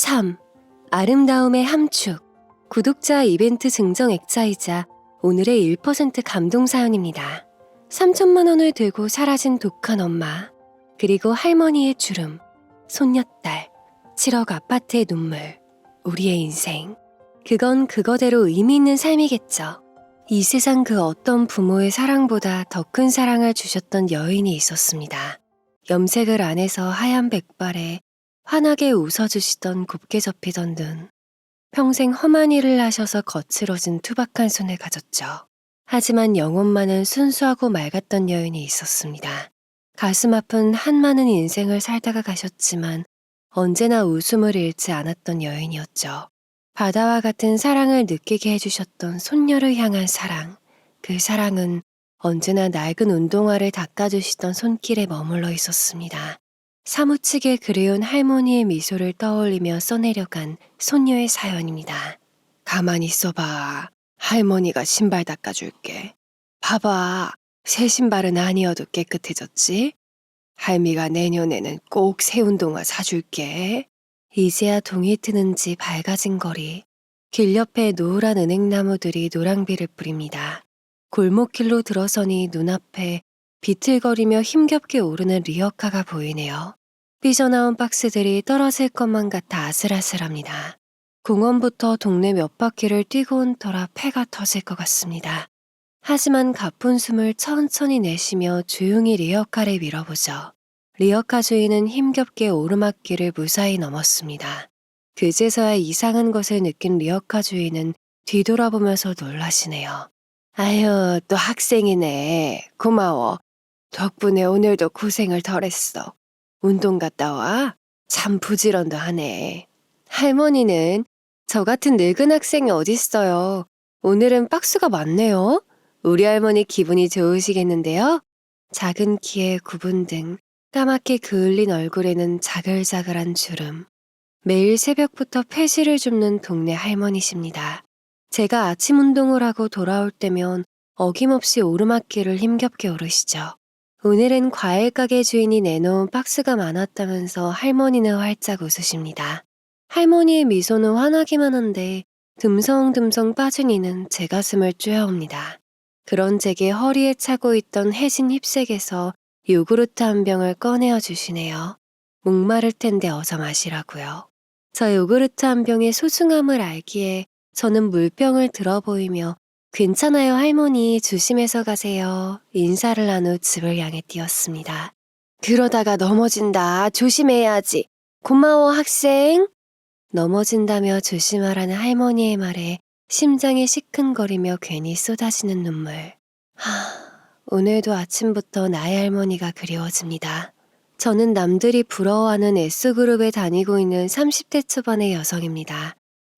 3. 아름다움의 함축. 구독자 이벤트 증정액자이자 오늘의 1% 감동 사연입니다. 3천만 원을 들고 사라진 독한 엄마, 그리고 할머니의 주름, 손녀딸, 7억 아파트의 눈물, 우리의 인생. 그건 그거대로 의미 있는 삶이겠죠. 이 세상 그 어떤 부모의 사랑보다 더 큰 사랑을 주셨던 여인이 있었습니다. 염색을 안 해서 하얀 백발에 환하게 웃어주시던 곱게 접히던 눈. 평생 험한 일을 하셔서 거칠어진 투박한 손을 가졌죠. 하지만 영혼만은 순수하고 맑았던 여인이 있었습니다. 가슴 아픈 한많은 인생을 살다가 가셨지만 언제나 웃음을 잃지 않았던 여인이었죠. 바다와 같은 사랑을 느끼게 해주셨던 손녀를 향한 사랑. 그 사랑은 언제나 낡은 운동화를 닦아주시던 손길에 머물러 있었습니다. 사무치게 그리운 할머니의 미소를 떠올리며 써내려간 손녀의 사연입니다. 가만히 있어봐. 할머니가 신발 닦아줄게. 봐봐. 새 신발은 아니어도 깨끗해졌지? 할미가 내년에는 꼭 새 운동화 사줄게. 이제야 동이 트는지 밝아진 거리. 길 옆에 노란 은행나무들이 노랑비를 뿌립니다. 골목길로 들어서니 눈앞에 비틀거리며 힘겹게 오르는 리어카가 보이네요. 삐져나온 박스들이 떨어질 것만 같아 아슬아슬합니다. 공원부터 동네 몇 바퀴를 뛰고 온 터라 폐가 터질 것 같습니다. 하지만 가쁜 숨을 천천히 내쉬며 조용히 리어카를 밀어보죠. 리어카 주인은 힘겹게 오르막길을 무사히 넘었습니다. 그제서야 이상한 것을 느낀 리어카 주인은 뒤돌아보면서 놀라시네요. 아유, 또 학생이네. 고마워. 덕분에 오늘도 고생을 덜했어. 운동 갔다 와? 참 부지런도 하네. 할머니는 저 같은 늙은 학생이 어딨어요. 오늘은 박스가 많네요. 우리 할머니 기분이 좋으시겠는데요? 작은 키에 굽은 등 까맣게 그을린 얼굴에는 자글자글한 주름. 매일 새벽부터 폐시를 줍는 동네 할머니십니다. 제가 아침 운동을 하고 돌아올 때면 어김없이 오르막길을 힘겹게 오르시죠. 오늘은 과일 가게 주인이 내놓은 박스가 많았다면서 할머니는 활짝 웃으십니다. 할머니의 미소는 환하기만 한데 듬성듬성 빠진 이는 제 가슴을 쬐어옵니다. 그런 제게 허리에 차고 있던 해진 힙색에서 요구르트 한 병을 꺼내어 주시네요. 목마를 텐데 어서 마시라고요. 저 요구르트 한 병의 소중함을 알기에 저는 물병을 들어 보이며 괜찮아요 할머니 조심해서 가세요. 인사를 한 후 집을 향해 뛰었습니다. 그러다가 넘어진다. 조심해야지. 고마워 학생. 넘어진다며 조심하라는 할머니의 말에 심장이 시큰거리며 괜히 쏟아지는 눈물. 오늘도 아침부터 나의 할머니가 그리워집니다. 저는 남들이 부러워하는 S그룹에 다니고 있는 30대 초반의 여성입니다.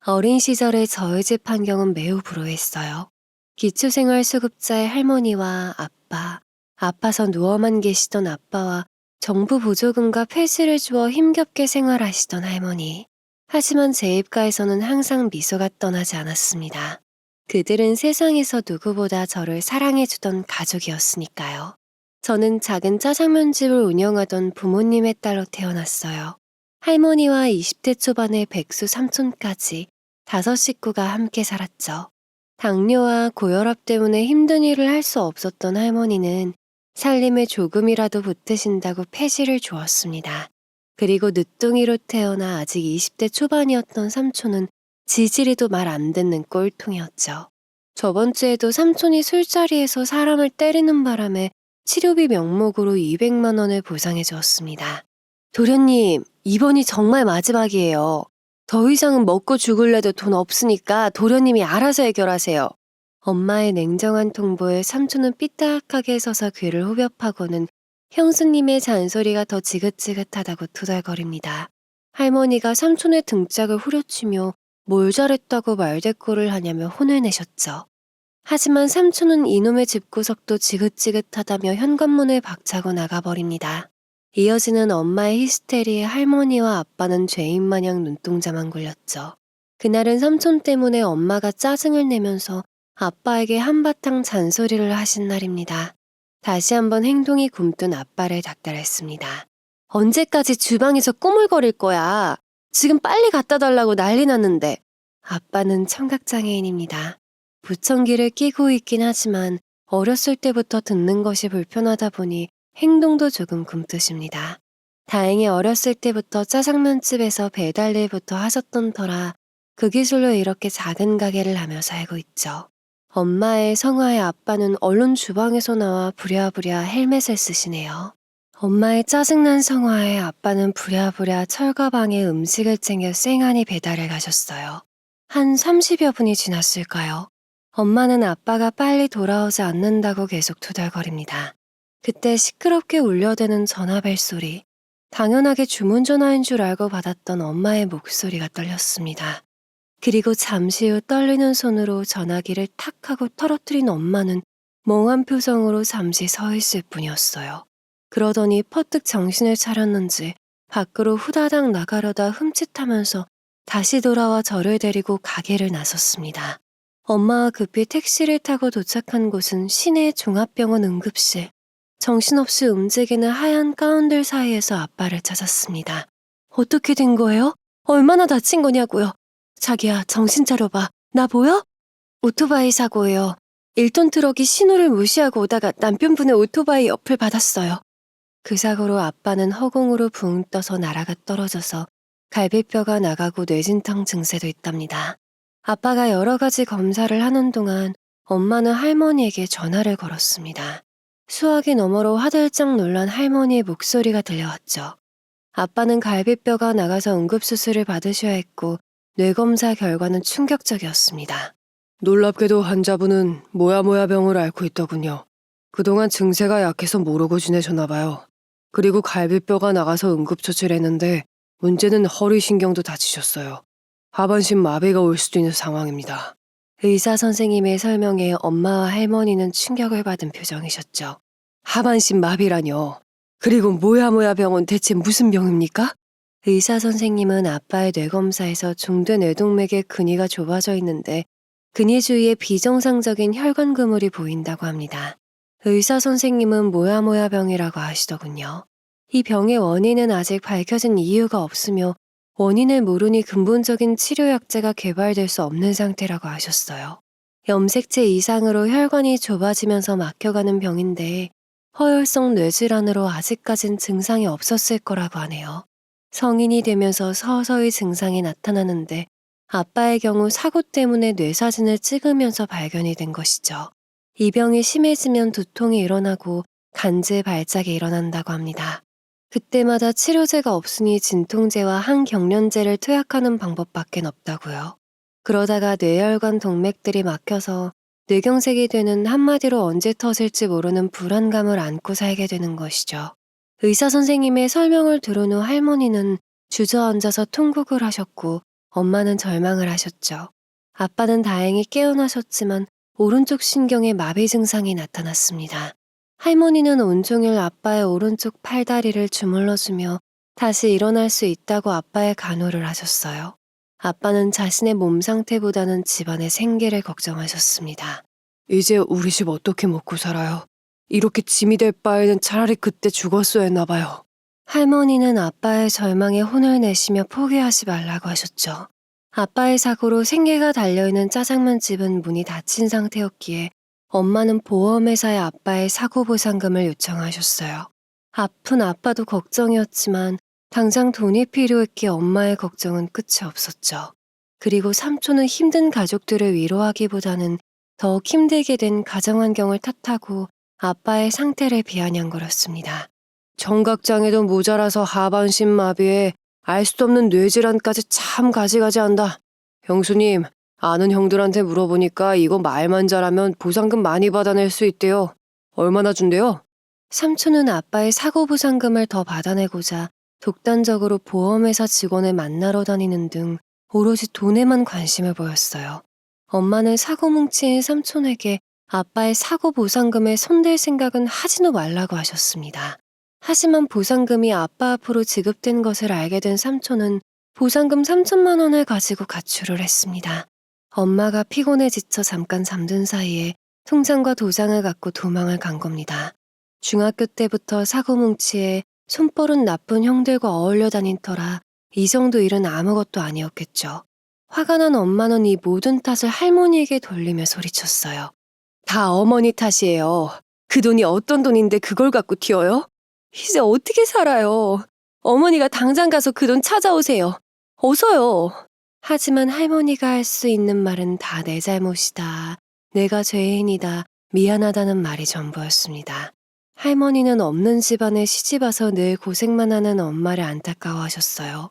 어린 시절의 저의 집 환경은 매우 불우했어요. 기초생활수급자의 할머니와 아빠, 아파서 누워만 계시던 아빠와 정부 보조금과 폐지를 주어 힘겹게 생활하시던 할머니. 하지만 제 입가에서는 항상 미소가 떠나지 않았습니다. 그들은 세상에서 누구보다 저를 사랑해주던 가족이었으니까요. 저는 작은 짜장면집을 운영하던 부모님의 딸로 태어났어요. 할머니와 20대 초반의 백수 삼촌까지 5 식구가 함께 살았죠. 당뇨와 고혈압 때문에 힘든 일을 할 수 없었던 할머니는 살림에 조금이라도 보태신다고 폐지를 주었습니다. 그리고 늦둥이로 태어나 아직 20대 초반이었던 삼촌은 지지리도 말 안 듣는 꼴통이었죠. 저번 주에도 삼촌이 술자리에서 사람을 때리는 바람에 치료비 명목으로 200만 원을 보상해 주었습니다. 도련님, 이번이 정말 마지막이에요. 더 이상은 먹고 죽을래도 돈 없으니까 도련님이 알아서 해결하세요. 엄마의 냉정한 통보에 삼촌은 삐딱하게 서서 귀를 후벼파고는 형수님의 잔소리가 더 지긋지긋하다고 투덜거립니다. 할머니가 삼촌의 등짝을 후려치며 뭘 잘했다고 말대꾸를 하냐며 혼을 내셨죠. 하지만 삼촌은 이놈의 집구석도 지긋지긋하다며 현관문을 박차고 나가버립니다. 이어지는 엄마의 히스테리에 할머니와 아빠는 죄인 마냥 눈동자만 굴렸죠. 그날은 삼촌 때문에 엄마가 짜증을 내면서 아빠에게 한바탕 잔소리를 하신 날입니다. 다시 한번 행동이 굼뜬 아빠를 닥달했습니다. 언제까지 주방에서 꾸물거릴 거야? 지금 빨리 갖다 달라고 난리 났는데. 아빠는 청각장애인입니다. 보청기를 끼고 있긴 하지만 어렸을 때부터 듣는 것이 불편하다 보니 행동도 조금 굼뜨십니다. 다행히 어렸을 때부터 짜장면집에서 배달일부터 하셨던 터라 그 기술로 이렇게 작은 가게를 하며 살고 있죠. 엄마의 성화의 아빠는 얼른 주방에서 나와 부랴부랴 헬멧을 쓰시네요. 엄마의 짜증난 성화에 아빠는 부랴부랴 철가방에 음식을 챙겨 쌩하니 배달을 가셨어요. 한 30여 분이 지났을까요? 엄마는 아빠가 빨리 돌아오지 않는다고 계속 투덜거립니다. 그때 시끄럽게 울려대는 전화벨 소리. 당연하게 주문 전화인 줄 알고 받았던 엄마의 목소리가 떨렸습니다. 그리고 잠시 후 떨리는 손으로 전화기를 탁 하고 떨어뜨린 엄마는 멍한 표정으로 잠시 서 있을 뿐이었어요. 그러더니 퍼뜩 정신을 차렸는지 밖으로 후다닥 나가려다 흠칫하면서 다시 돌아와 저를 데리고 가게를 나섰습니다. 엄마와 급히 택시를 타고 도착한 곳은 시내 종합병원 응급실. 정신없이 움직이는 하얀 가운들 사이에서 아빠를 찾았습니다. 어떻게 된 거예요? 얼마나 다친 거냐고요? 자기야, 정신 차려봐. 나 보여? 오토바이 사고예요. 1톤 트럭이 신호를 무시하고 오다가 남편분의 오토바이 옆을 받았어요. 그 사고로 아빠는 허공으로 붕 떠서 나라가 떨어져서 갈비뼈가 나가고 뇌진탕 증세도 있답니다. 아빠가 여러 가지 검사를 하는 동안 엄마는 할머니에게 전화를 걸었습니다. 수화기 너머로 화들짝 놀란 할머니의 목소리가 들려왔죠. 아빠는 갈비뼈가 나가서 응급수술을 받으셔야 했고 뇌검사 결과는 충격적이었습니다. 놀랍게도 환자분은 모야모야병을 앓고 있더군요. 그동안 증세가 약해서 모르고 지내셨나 봐요. 그리고 갈비뼈가 나가서 응급처치를 했는데 문제는 허리신경도 다치셨어요. 하반신 마비가 올 수도 있는 상황입니다. 의사 선생님의 설명에 엄마와 할머니는 충격을 받은 표정이셨죠. 하반신 마비라뇨. 그리고 모야모야병은 대체 무슨 병입니까? 의사 선생님은 아빠의 뇌검사에서 중대 뇌동맥의 근위가 좁아져 있는데 근위 주위에 비정상적인 혈관 그물이 보인다고 합니다. 의사 선생님은 모야모야병이라고 하시더군요. 이 병의 원인은 아직 밝혀진 이유가 없으며 원인을 모르니 근본적인 치료약제가 개발될 수 없는 상태라고 하셨어요. 염색체 이상으로 혈관이 좁아지면서 막혀가는 병인데 허혈성 뇌질환으로 아직까진 증상이 없었을 거라고 하네요. 성인이 되면서 서서히 증상이 나타나는데 아빠의 경우 사고 때문에 뇌사진을 찍으면서 발견이 된 것이죠. 이 병이 심해지면 두통이 일어나고 간질 발작이 일어난다고 합니다. 그때마다 치료제가 없으니 진통제와 항경련제를 투약하는 방법밖엔 없다고요. 그러다가 뇌혈관 동맥들이 막혀서 뇌경색이 되는 한마디로 언제 터질지 모르는 불안감을 안고 살게 되는 것이죠. 의사 선생님의 설명을 들은 후 할머니는 주저앉아서 통곡을 하셨고 엄마는 절망을 하셨죠. 아빠는 다행히 깨어나셨지만 오른쪽 신경에 마비 증상이 나타났습니다. 할머니는 온종일 아빠의 오른쪽 팔다리를 주물러주며 다시 일어날 수 있다고 아빠의 간호를 하셨어요. 아빠는 자신의 몸 상태보다는 집안의 생계를 걱정하셨습니다. 이제 우리 집 어떻게 먹고 살아요? 이렇게 짐이 될 바에는 차라리 그때 죽었어야 했나 봐요. 할머니는 아빠의 절망에 혼을 내시며 포기하지 말라고 하셨죠. 아빠의 사고로 생계가 달려있는 짜장면집은 문이 닫힌 상태였기에 엄마는 보험회사에 아빠의 사고 보상금을 요청하셨어요. 아픈 아빠도 걱정이었지만 당장 돈이 필요했기에 엄마의 걱정은 끝이 없었죠. 그리고 삼촌은 힘든 가족들을 위로하기보다는 더욱 힘들게 된 가정환경을 탓하고 아빠의 상태를 비아냥거렸습니다. 청각장애도 모자라서 하반신 마비에 알 수도 없는 뇌질환까지 참 가지가지한다. 형수님, 아는 형들한테 물어보니까 이거 말만 잘하면 보상금 많이 받아낼 수 있대요. 얼마나 준대요? 삼촌은 아빠의 사고 보상금을 더 받아내고자 독단적으로 보험회사 직원을 만나러 다니는 등 오로지 돈에만 관심을 보였어요. 엄마는 사고 뭉치인 삼촌에게 아빠의 사고 보상금에 손댈 생각은 하지도 말라고 하셨습니다. 하지만 보상금이 아빠 앞으로 지급된 것을 알게 된 삼촌은 보상금 3천만 원을 가지고 가출을 했습니다. 엄마가 피곤해 지쳐 잠깐 잠든 사이에 통장과 도장을 갖고 도망을 간 겁니다. 중학교 때부터 사고 뭉치에 손버릇 나쁜 형들과 어울려 다닌 터라 이 정도 일은 아무것도 아니었겠죠. 화가 난 엄마는 이 모든 탓을 할머니에게 돌리며 소리쳤어요. 다 어머니 탓이에요. 그 돈이 어떤 돈인데 그걸 갖고 튀어요? 이제 어떻게 살아요? 어머니가 당장 가서 그 돈 찾아오세요. 어서요. 하지만 할머니가 할 수 있는 말은 다 내 잘못이다. 내가 죄인이다. 미안하다는 말이 전부였습니다. 할머니는 없는 집안에 시집와서 늘 고생만 하는 엄마를 안타까워하셨어요.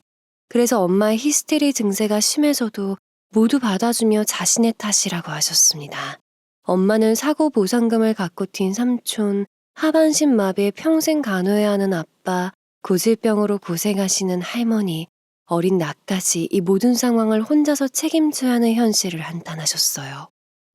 그래서 엄마의 히스테리 증세가 심해져도 모두 받아주며 자신의 탓이라고 하셨습니다. 엄마는 사고 보상금을 갖고 튄 삼촌, 하반신 마비에 평생 간호해야 하는 아빠, 고질병으로 고생하시는 할머니, 어린 나까지 이 모든 상황을 혼자서 책임져야 하는 현실을 한탄하셨어요.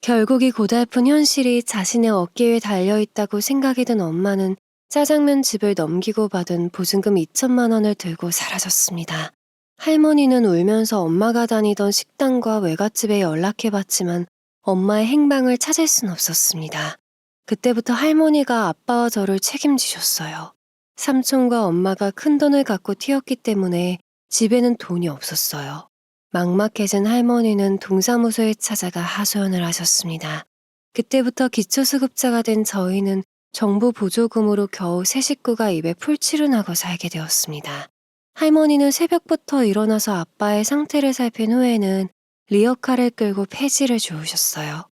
결국 이 고달픈 현실이 자신의 어깨 위에 달려있다고 생각이 든 엄마는 짜장면 집을 넘기고 받은 보증금 2천만 원을 들고 사라졌습니다. 할머니는 울면서 엄마가 다니던 식당과 외갓집에 연락해봤지만 엄마의 행방을 찾을 순 없었습니다. 그때부터 할머니가 아빠와 저를 책임지셨어요. 삼촌과 엄마가 큰 돈을 갖고 튀었기 때문에 집에는 돈이 없었어요. 막막해진 할머니는 동사무소에 찾아가 하소연을 하셨습니다. 그때부터 기초수급자가 된 저희는 정부 보조금으로 겨우 세 식구가 입에 풀칠을 하고 살게 되었습니다. 할머니는 새벽부터 일어나서 아빠의 상태를 살핀 후에는 리어카를 끌고 폐지를 주우셨어요.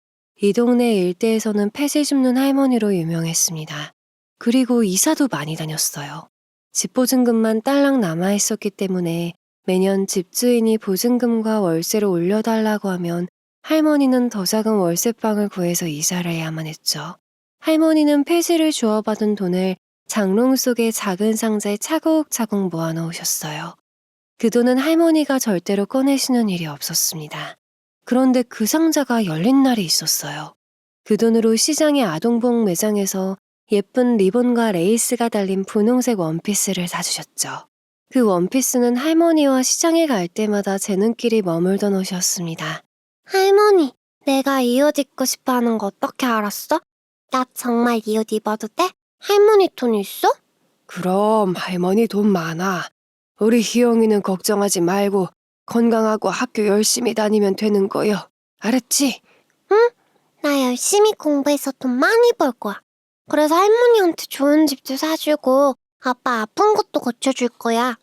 이 동네 일대에서는 폐지 줍는 할머니로 유명했습니다. 그리고 이사도 많이 다녔어요. 집보증금만 딸랑 남아있었기 때문에 매년 집주인이 보증금과 월세를 올려달라고 하면 할머니는 더 작은 월세방을 구해서 이사를 해야만 했죠. 할머니는 폐지를 주워받은 돈을 장롱 속에 작은 상자에 차곡차곡 모아놓으셨어요. 그 돈은 할머니가 절대로 꺼내시는 일이 없었습니다. 그런데 그 상자가 열린 날이 있었어요. 그 돈으로 시장의 아동복 매장에서 예쁜 리본과 레이스가 달린 분홍색 원피스를 사주셨죠. 그 원피스는 할머니와 시장에 갈 때마다 제 눈길이 머물던 옷이었습니다. 할머니, 내가 이 옷 입고 싶어 하는 거 어떻게 알았어? 나 정말 이 옷 입어도 돼? 할머니 돈 있어? 그럼 할머니 돈 많아. 우리 희영이는 걱정하지 말고 건강하고 학교 열심히 다니면 되는 거요. 알았지? 나 열심히 공부해서 돈 많이 벌 거야. 그래서 할머니한테 좋은 집도 사주고 아빠 아픈 것도 고쳐줄 거야.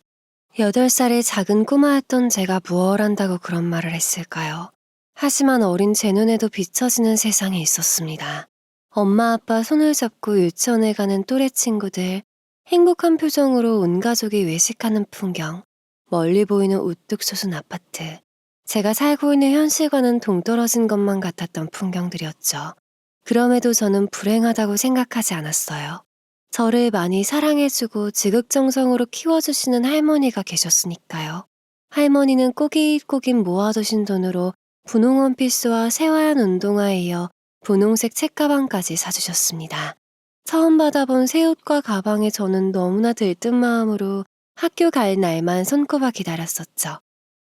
8살의 작은 꼬마였던 제가 무얼 한다고 그런 말을 했을까요? 하지만 어린 제 눈에도 비춰지는 세상이 있었습니다. 엄마 아빠 손을 잡고 유치원에 가는 또래 친구들, 행복한 표정으로 온 가족이 외식하는 풍경, 멀리 보이는 우뚝 솟은 아파트. 제가 살고 있는 현실과는 동떨어진 것만 같았던 풍경들이었죠. 그럼에도 저는 불행하다고 생각하지 않았어요. 저를 많이 사랑해주고 지극정성으로 키워주시는 할머니가 계셨으니까요. 할머니는 꼬깃꼬깃 모아두신 돈으로 분홍 원피스와 새하얀 운동화에 이어 분홍색 책가방까지 사주셨습니다. 처음 받아본 새 옷과 가방에 저는 너무나 들뜬 마음으로 학교 갈 날만 손꼽아 기다렸었죠.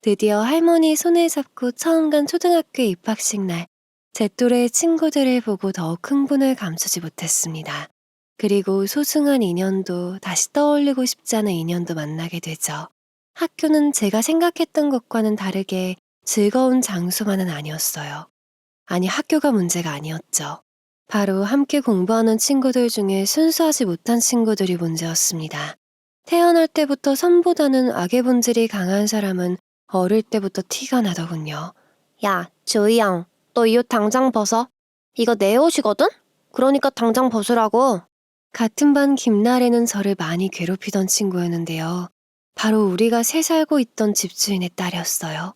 드디어 할머니 손을 잡고 처음 간 초등학교 입학식 날, 제 또래의 친구들을 보고 더욱 흥분을 감추지 못했습니다. 그리고 소중한 인연도 다시 떠올리고 싶지 않은 인연도 만나게 되죠. 학교는 제가 생각했던 것과는 다르게 즐거운 장소만은 아니었어요. 아니, 학교가 문제가 아니었죠. 바로 함께 공부하는 친구들 중에 순수하지 못한 친구들이 문제였습니다. 태어날 때부터 선보다는 악의 본질이 강한 사람은 어릴 때부터 티가 나더군요. 야, 조이 형, 너 이 옷 당장 벗어. 이거 내 옷이거든? 그러니까 당장 벗으라고. 같은 반 김나래는 저를 많이 괴롭히던 친구였는데요. 바로 우리가 새 살고 있던 집주인의 딸이었어요.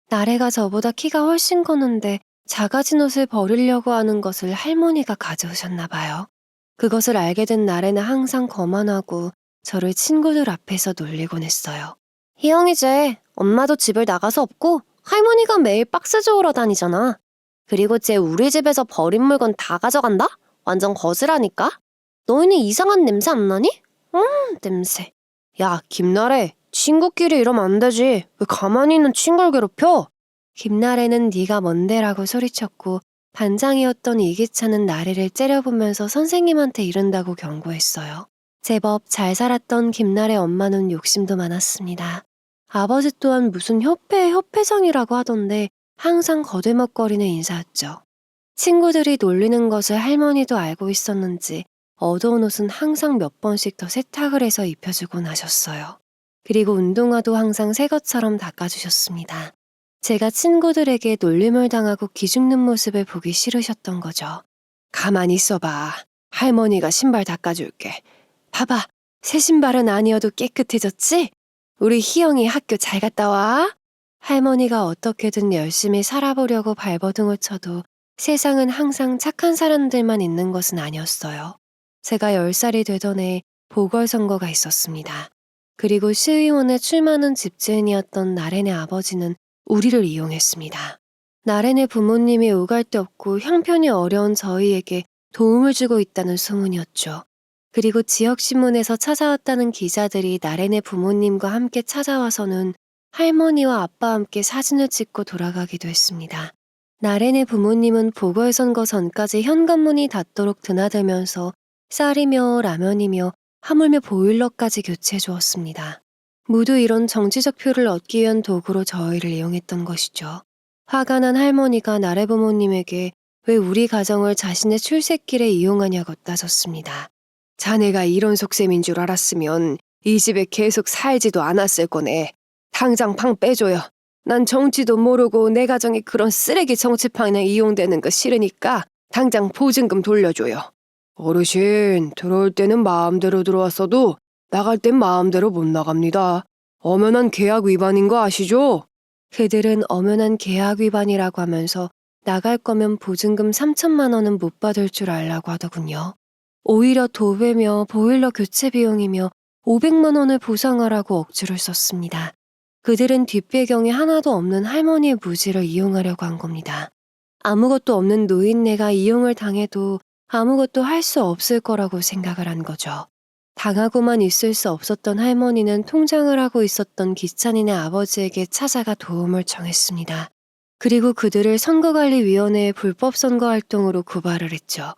나래가 저보다 키가 훨씬 컸는데 작아진 옷을 버리려고 하는 것을 할머니가 가져오셨나 봐요. 그것을 알게 된 나래는 항상 거만하고 저를 친구들 앞에서 놀리곤 했어요. 희영이제 엄마도 집을 나가서 없고 할머니가 매일 박스 주우러 다니잖아. 그리고 쟤 우리 집에서 버린 물건 다 가져간다? 완전 거지라니까? 너희는 이상한 냄새 안 나니? 냄새. 야, 김나래, 친구끼리 이러면 안 되지. 왜 가만히 있는 친구를 괴롭혀? 김나래는 네가 뭔데라고 소리쳤고 반장이었던 이기찬은 나래를 째려보면서 선생님한테 이른다고 경고했어요. 제법 잘 살았던 김나래 엄마는 욕심도 많았습니다. 아버지 또한 무슨 협회의 협회장이라고 하던데 항상 거들먹거리는 인사였죠. 친구들이 놀리는 것을 할머니도 알고 있었는지 어두운 옷은 항상 몇 번씩 더 세탁을 해서 입혀주곤 하셨어요. 그리고 운동화도 항상 새 것처럼 닦아주셨습니다. 제가 친구들에게 놀림을 당하고 기죽는 모습을 보기 싫으셨던 거죠. 가만히 있어봐. 할머니가 신발 닦아줄게. 봐봐. 새 신발은 아니어도 깨끗해졌지? 우리 희영이 학교 잘 갔다 와. 할머니가 어떻게든 열심히 살아보려고 발버둥을 쳐도 세상은 항상 착한 사람들만 있는 것은 아니었어요. 제가 10살이 되던 해 보궐선거가 있었습니다. 그리고 시의원에 출마하는 집주인이었던 나렌의 아버지는 우리를 이용했습니다. 나렌의 부모님이 오갈 데 없고 형편이 어려운 저희에게 도움을 주고 있다는 소문이었죠. 그리고 지역신문에서 찾아왔다는 기자들이 나렌의 부모님과 함께 찾아와서는 할머니와 아빠와 함께 사진을 찍고 돌아가기도 했습니다. 나렌의 부모님은 보궐선거 전까지 현관문이 닫도록 드나들면서 쌀이며 라면이며 하물며 보일러까지 교체해 주었습니다. 모두 이런 정치적 표를 얻기 위한 도구로 저희를 이용했던 것이죠. 화가 난 할머니가 나래 부모님에게 왜 우리 가정을 자신의 출세길에 이용하냐고 따졌습니다. 자네가 이런 속셈인 줄 알았으면 이 집에 계속 살지도 않았을 거네. 당장 방 빼줘요. 난 정치도 모르고 내 가정이 그런 쓰레기 정치판에 이용되는 거 싫으니까 당장 보증금 돌려줘요. 어르신, 들어올 때는 마음대로 들어왔어도 나갈 땐 마음대로 못 나갑니다. 엄연한 계약 위반인 거 아시죠? 그들은 엄연한 계약 위반이라고 하면서 나갈 거면 보증금 3천만 원은 못 받을 줄 알라고 하더군요. 오히려 도배며 보일러 교체 비용이며 500만 원을 보상하라고 억지를 썼습니다. 그들은 뒷배경이 하나도 없는 할머니의 무지를 이용하려고 한 겁니다. 아무것도 없는 노인네가 이용을 당해도 아무것도 할 수 없을 거라고 생각을 한 거죠. 당하고만 있을 수 없었던 할머니는 통장을 하고 있었던 기찬이네 아버지에게 찾아가 도움을 청했습니다. 그리고 그들을 선거관리위원회의 불법 선거 활동으로 고발을 했죠.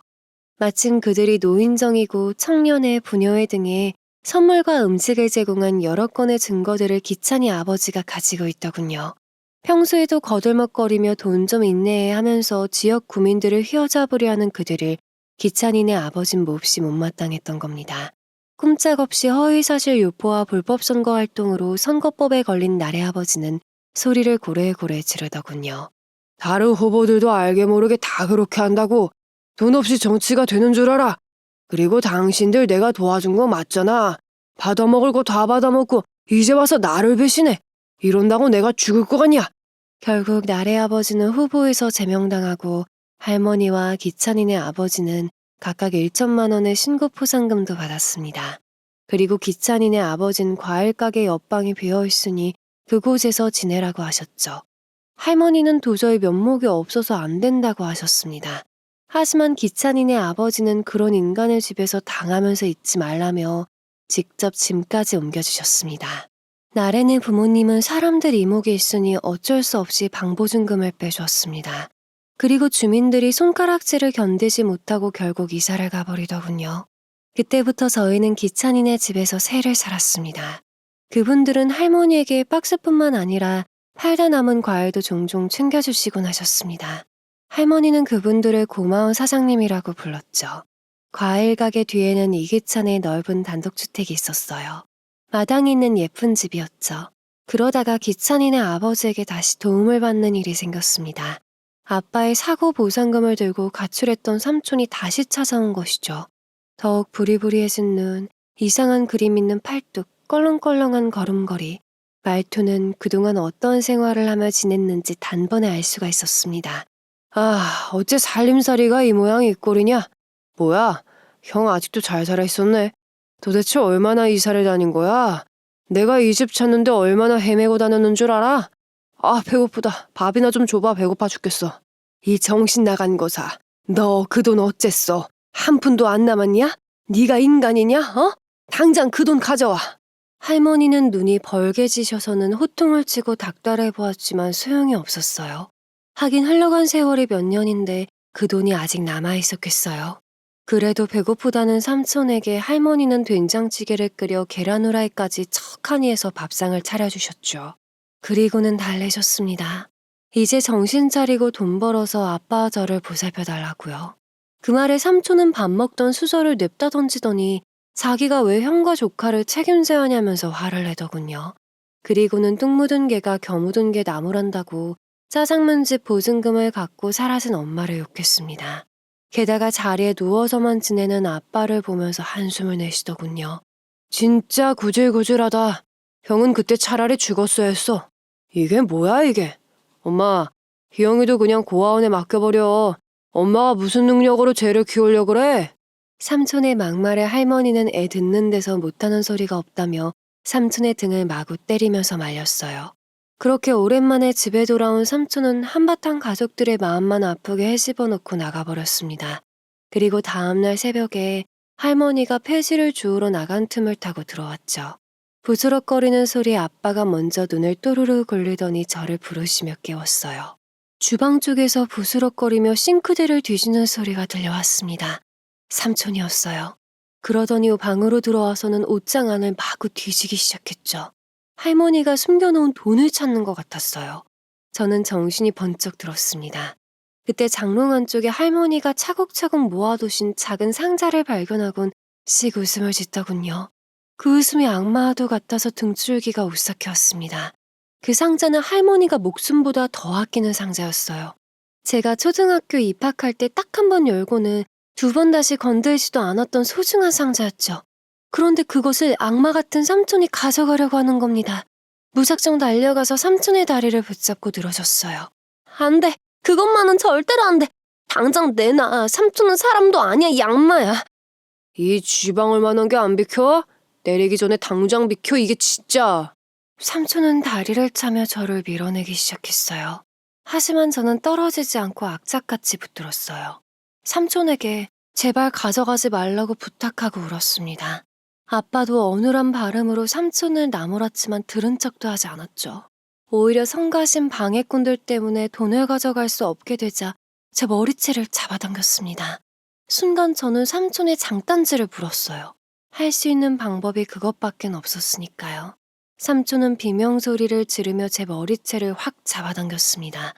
마침 그들이 노인정이고 청년회, 부녀회 등에 선물과 음식을 제공한 여러 건의 증거들을 기찬이 아버지가 가지고 있더군요. 평소에도 거들먹거리며 돈 좀 인내해 하면서 지역 구민들을 휘어잡으려 하는 그들을 기찬이네 아버진 몹시 못마땅했던 겁니다. 꼼짝없이 허위사실 유포와 불법 선거 활동으로 선거법에 걸린 나래 아버지는 소리를 고래고래 지르더군요. 다른 후보들도 알게 모르게 다 그렇게 한다고. 돈 없이 정치가 되는 줄 알아. 그리고 당신들 내가 도와준 거 맞잖아. 받아먹을 거 다 받아먹고 이제 와서 나를 배신해. 이런다고 내가 죽을 거 같냐? 결국 나래 아버지는 후보에서 제명당하고 할머니와 기찬이네 아버지는 각각 1천만 원의 신고 포상금도 받았습니다. 그리고 기찬이네 아버진 과일 가게 옆방이 비어있으니 그곳에서 지내라고 하셨죠. 할머니는 도저히 면목이 없어서 안 된다고 하셨습니다. 하지만 기찬이네 아버지는 그런 인간의 집에서 당하면서 있지 말라며 직접 짐까지 옮겨주셨습니다. 나렌의 부모님은 사람들 이목이 있으니 어쩔 수 없이 방보증금을 빼주었습니다. 그리고 주민들이 손가락질을 견디지 못하고 결국 이사를 가버리더군요. 그때부터 저희는 기찬이네 집에서 새를 살았습니다. 그분들은 할머니에게 박스뿐만 아니라 팔다 남은 과일도 종종 챙겨주시곤 하셨습니다. 할머니는 그분들을 고마운 사장님이라고 불렀죠. 과일 가게 뒤에는 이기찬의 넓은 단독주택이 있었어요. 마당이 있는 예쁜 집이었죠. 그러다가 기찬이네 아버지에게 다시 도움을 받는 일이 생겼습니다. 아빠의 사고 보상금을 들고 가출했던 삼촌이 다시 찾아온 것이죠. 더욱 부리부리해진 눈, 이상한 그림 있는 팔뚝, 껄렁껄렁한 걸음걸이, 말투는 그동안 어떤 생활을 하며 지냈는지 단번에 알 수가 있었습니다. 아, 어째 살림살이가 이 모양 이 꼴이냐? 뭐야, 형 아직도 잘 살아있었네. 도대체 얼마나 이사를 다닌 거야? 내가 이 집 찾는데 얼마나 헤매고 다녔는 줄 알아? 아, 배고프다. 밥이나 좀 줘봐. 배고파 죽겠어. 이 정신 나간 거사. 너 그 돈 어쨌어? 한 푼도 안 남았냐? 네가 인간이냐? 어? 당장 그 돈 가져와. 할머니는 눈이 벌게지셔서는 호통을 치고 닥달해 보았지만 소용이 없었어요. 하긴 흘러간 세월이 몇 년인데 그 돈이 아직 남아있었겠어요. 그래도 배고프다는 삼촌에게 할머니는 된장찌개를 끓여 계란 후라이까지 척하니 해서 밥상을 차려주셨죠. 그리고는 달래셨습니다. 이제 정신 차리고 돈 벌어서 아빠와 저를 보살펴달라고요. 그 말에 삼촌은 밥 먹던 수저를 냅다 던지더니 자기가 왜 형과 조카를 책임져야 하냐면서 화를 내더군요. 그리고는 뚝 묻은 개가 겨 묻은 개 나무란다고 짜장면집 보증금을 갖고 사라진 엄마를 욕했습니다. 게다가 자리에 누워서만 지내는 아빠를 보면서 한숨을 내쉬더군요. 진짜 구질구질하다. 형은 그때 차라리 죽었어야 했어. 이게 뭐야 이게. 엄마, 희영이도 그냥 고아원에 맡겨버려. 엄마가 무슨 능력으로 쟤를 키우려고 그래? 삼촌의 막말에 할머니는 애 듣는 데서 못하는 소리가 없다며 삼촌의 등을 마구 때리면서 말렸어요. 그렇게 오랜만에 집에 돌아온 삼촌은 한바탕 가족들의 마음만 아프게 헤집어놓고 나가버렸습니다. 그리고 다음날 새벽에 할머니가 폐지를 주우러 나간 틈을 타고 들어왔죠. 부스럭거리는 소리에 아빠가 먼저 눈을 또르르 굴리더니 저를 부르시며 깨웠어요. 주방 쪽에서 부스럭거리며 싱크대를 뒤지는 소리가 들려왔습니다. 삼촌이었어요. 그러더니 방으로 들어와서는 옷장 안을 마구 뒤지기 시작했죠. 할머니가 숨겨놓은 돈을 찾는 것 같았어요. 저는 정신이 번쩍 들었습니다. 그때 장롱 안쪽에 할머니가 차곡차곡 모아두신 작은 상자를 발견하곤 씩 웃음을 짓더군요. 그 웃음이 악마와도 같아서 등줄기가 오싹해왔습니다. 그 상자는 할머니가 목숨보다 더 아끼는 상자였어요. 제가 초등학교 입학할 때 딱 한 번 열고는 두 번 다시 건들지도 않았던 소중한 상자였죠. 그런데 그것을 악마 같은 삼촌이 가져가려고 하는 겁니다. 무작정 달려가서 삼촌의 다리를 붙잡고 늘어졌어요. 안 돼! 그것만은 절대로 안 돼! 당장 내놔! 삼촌은 사람도 아니야, 이 악마야! 이 쥐방울 만한 게 안 비켜? 내리기 전에 당장 비켜, 이게 진짜! 삼촌은 다리를 차며 저를 밀어내기 시작했어요. 하지만 저는 떨어지지 않고 악착같이 붙들었어요. 삼촌에게 제발 가져가지 말라고 부탁하고 울었습니다. 아빠도 어눌한 발음으로 삼촌을 나무랐지만 들은 척도 하지 않았죠. 오히려 성가신 방해꾼들 때문에 돈을 가져갈 수 없게 되자 제 머리채를 잡아당겼습니다. 순간 저는 삼촌의 장단지를 물었어요. 할 수 있는 방법이 그것밖엔 없었으니까요. 삼촌은 비명소리를 지르며 제 머리채를 확 잡아당겼습니다.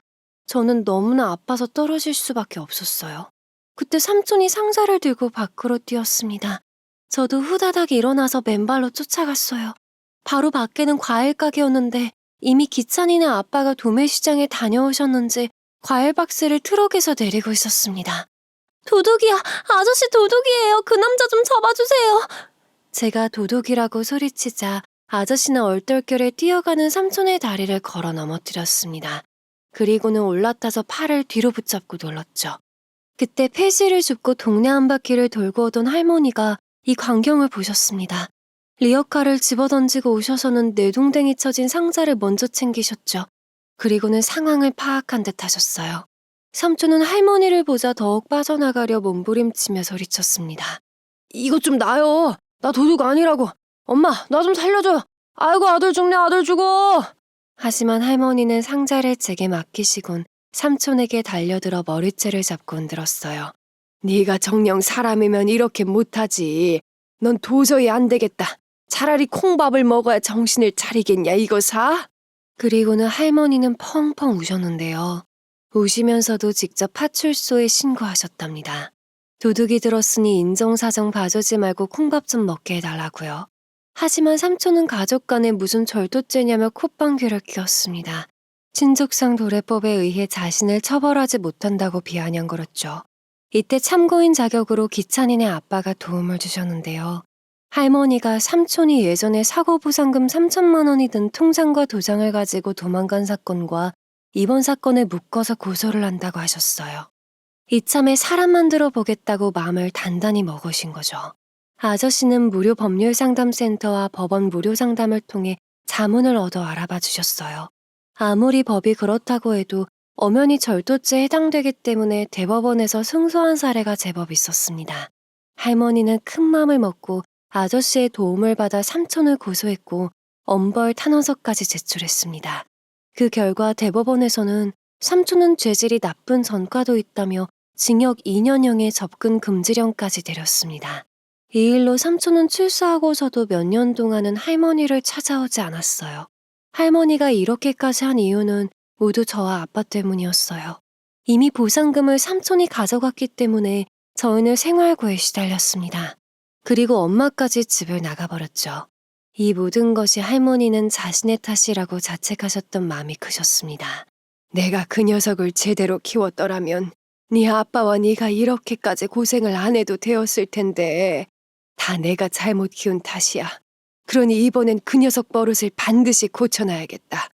저는 너무나 아파서 떨어질 수밖에 없었어요. 그때 삼촌이 상자를 들고 밖으로 뛰었습니다. 저도 후다닥 일어나서 맨발로 쫓아갔어요. 바로 밖에는 과일 가게였는데 이미 기찬이네 아빠가 도매시장에 다녀오셨는지 과일 박스를 트럭에서 내리고 있었습니다. 도둑이야! 아저씨 도둑이에요! 그 남자 좀 잡아주세요! 제가 도둑이라고 소리치자 아저씨는 얼떨결에 뛰어가는 삼촌의 다리를 걸어 넘어뜨렸습니다. 그리고는 올라타서 팔을 뒤로 붙잡고 눌렀죠. 그때 폐지를 줍고 동네 한 바퀴를 돌고 오던 할머니가 이 광경을 보셨습니다. 리어카를 집어던지고 오셔서는 내동댕이 쳐진 상자를 먼저 챙기셨죠. 그리고는 상황을 파악한 듯 하셨어요. 삼촌은 할머니를 보자 더욱 빠져나가려 몸부림치며 소리쳤습니다. 이것 좀 놔요. 나 도둑 아니라고. 엄마, 나 좀 살려줘요. 아이고, 아들 죽네, 아들 죽어. 하지만 할머니는 상자를 제게 맡기시곤 삼촌에게 달려들어 머리채를 잡고 흔들었어요. 네가 정녕 사람이면 이렇게 못하지. 넌 도저히 안 되겠다. 차라리 콩밥을 먹어야 정신을 차리겠냐, 이거 사? 그리고는 할머니는 펑펑 우셨는데요. 우시면서도 직접 파출소에 신고하셨답니다. 도둑이 들었으니 인정사정 봐주지 말고 콩밥 좀 먹게 해달라고요. 하지만 삼촌은 가족 간에 무슨 절도죄냐며 콧방귀를 뀌었습니다. 친족상 도래법에 의해 자신을 처벌하지 못한다고 비아냥거렸죠. 이때 참고인 자격으로 기찬이네 아빠가 도움을 주셨는데요. 할머니가 삼촌이 예전에 사고보상금 3천만 원이 든 통장과 도장을 가지고 도망간 사건과 이번 사건을 묶어서 고소를 한다고 하셨어요. 이참에 사람 만들어 보겠다고 마음을 단단히 먹으신 거죠. 아저씨는 무료 법률 상담센터와 법원 무료 상담을 통해 자문을 얻어 알아봐 주셨어요. 아무리 법이 그렇다고 해도 엄연히 절도죄에 해당되기 때문에 대법원에서 승소한 사례가 제법 있었습니다. 할머니는 큰 맘을 먹고 아저씨의 도움을 받아 삼촌을 고소했고 엄벌 탄원서까지 제출했습니다. 그 결과 대법원에서는 삼촌은 죄질이 나쁜 전과도 있다며 징역 2년형의 접근 금지령까지 내렸습니다. 이 일로 삼촌은 출소하고서도 몇 년 동안은 할머니를 찾아오지 않았어요. 할머니가 이렇게까지 한 이유는 모두 저와 아빠 때문이었어요. 이미 보상금을 삼촌이 가져갔기 때문에 저희는 생활고에 시달렸습니다. 그리고 엄마까지 집을 나가버렸죠. 이 모든 것이 할머니는 자신의 탓이라고 자책하셨던 마음이 크셨습니다. 내가 그 녀석을 제대로 키웠더라면 네 아빠와 네가 이렇게까지 고생을 안 해도 되었을 텐데 다 내가 잘못 키운 탓이야. 그러니 이번엔 그 녀석 버릇을 반드시 고쳐놔야겠다.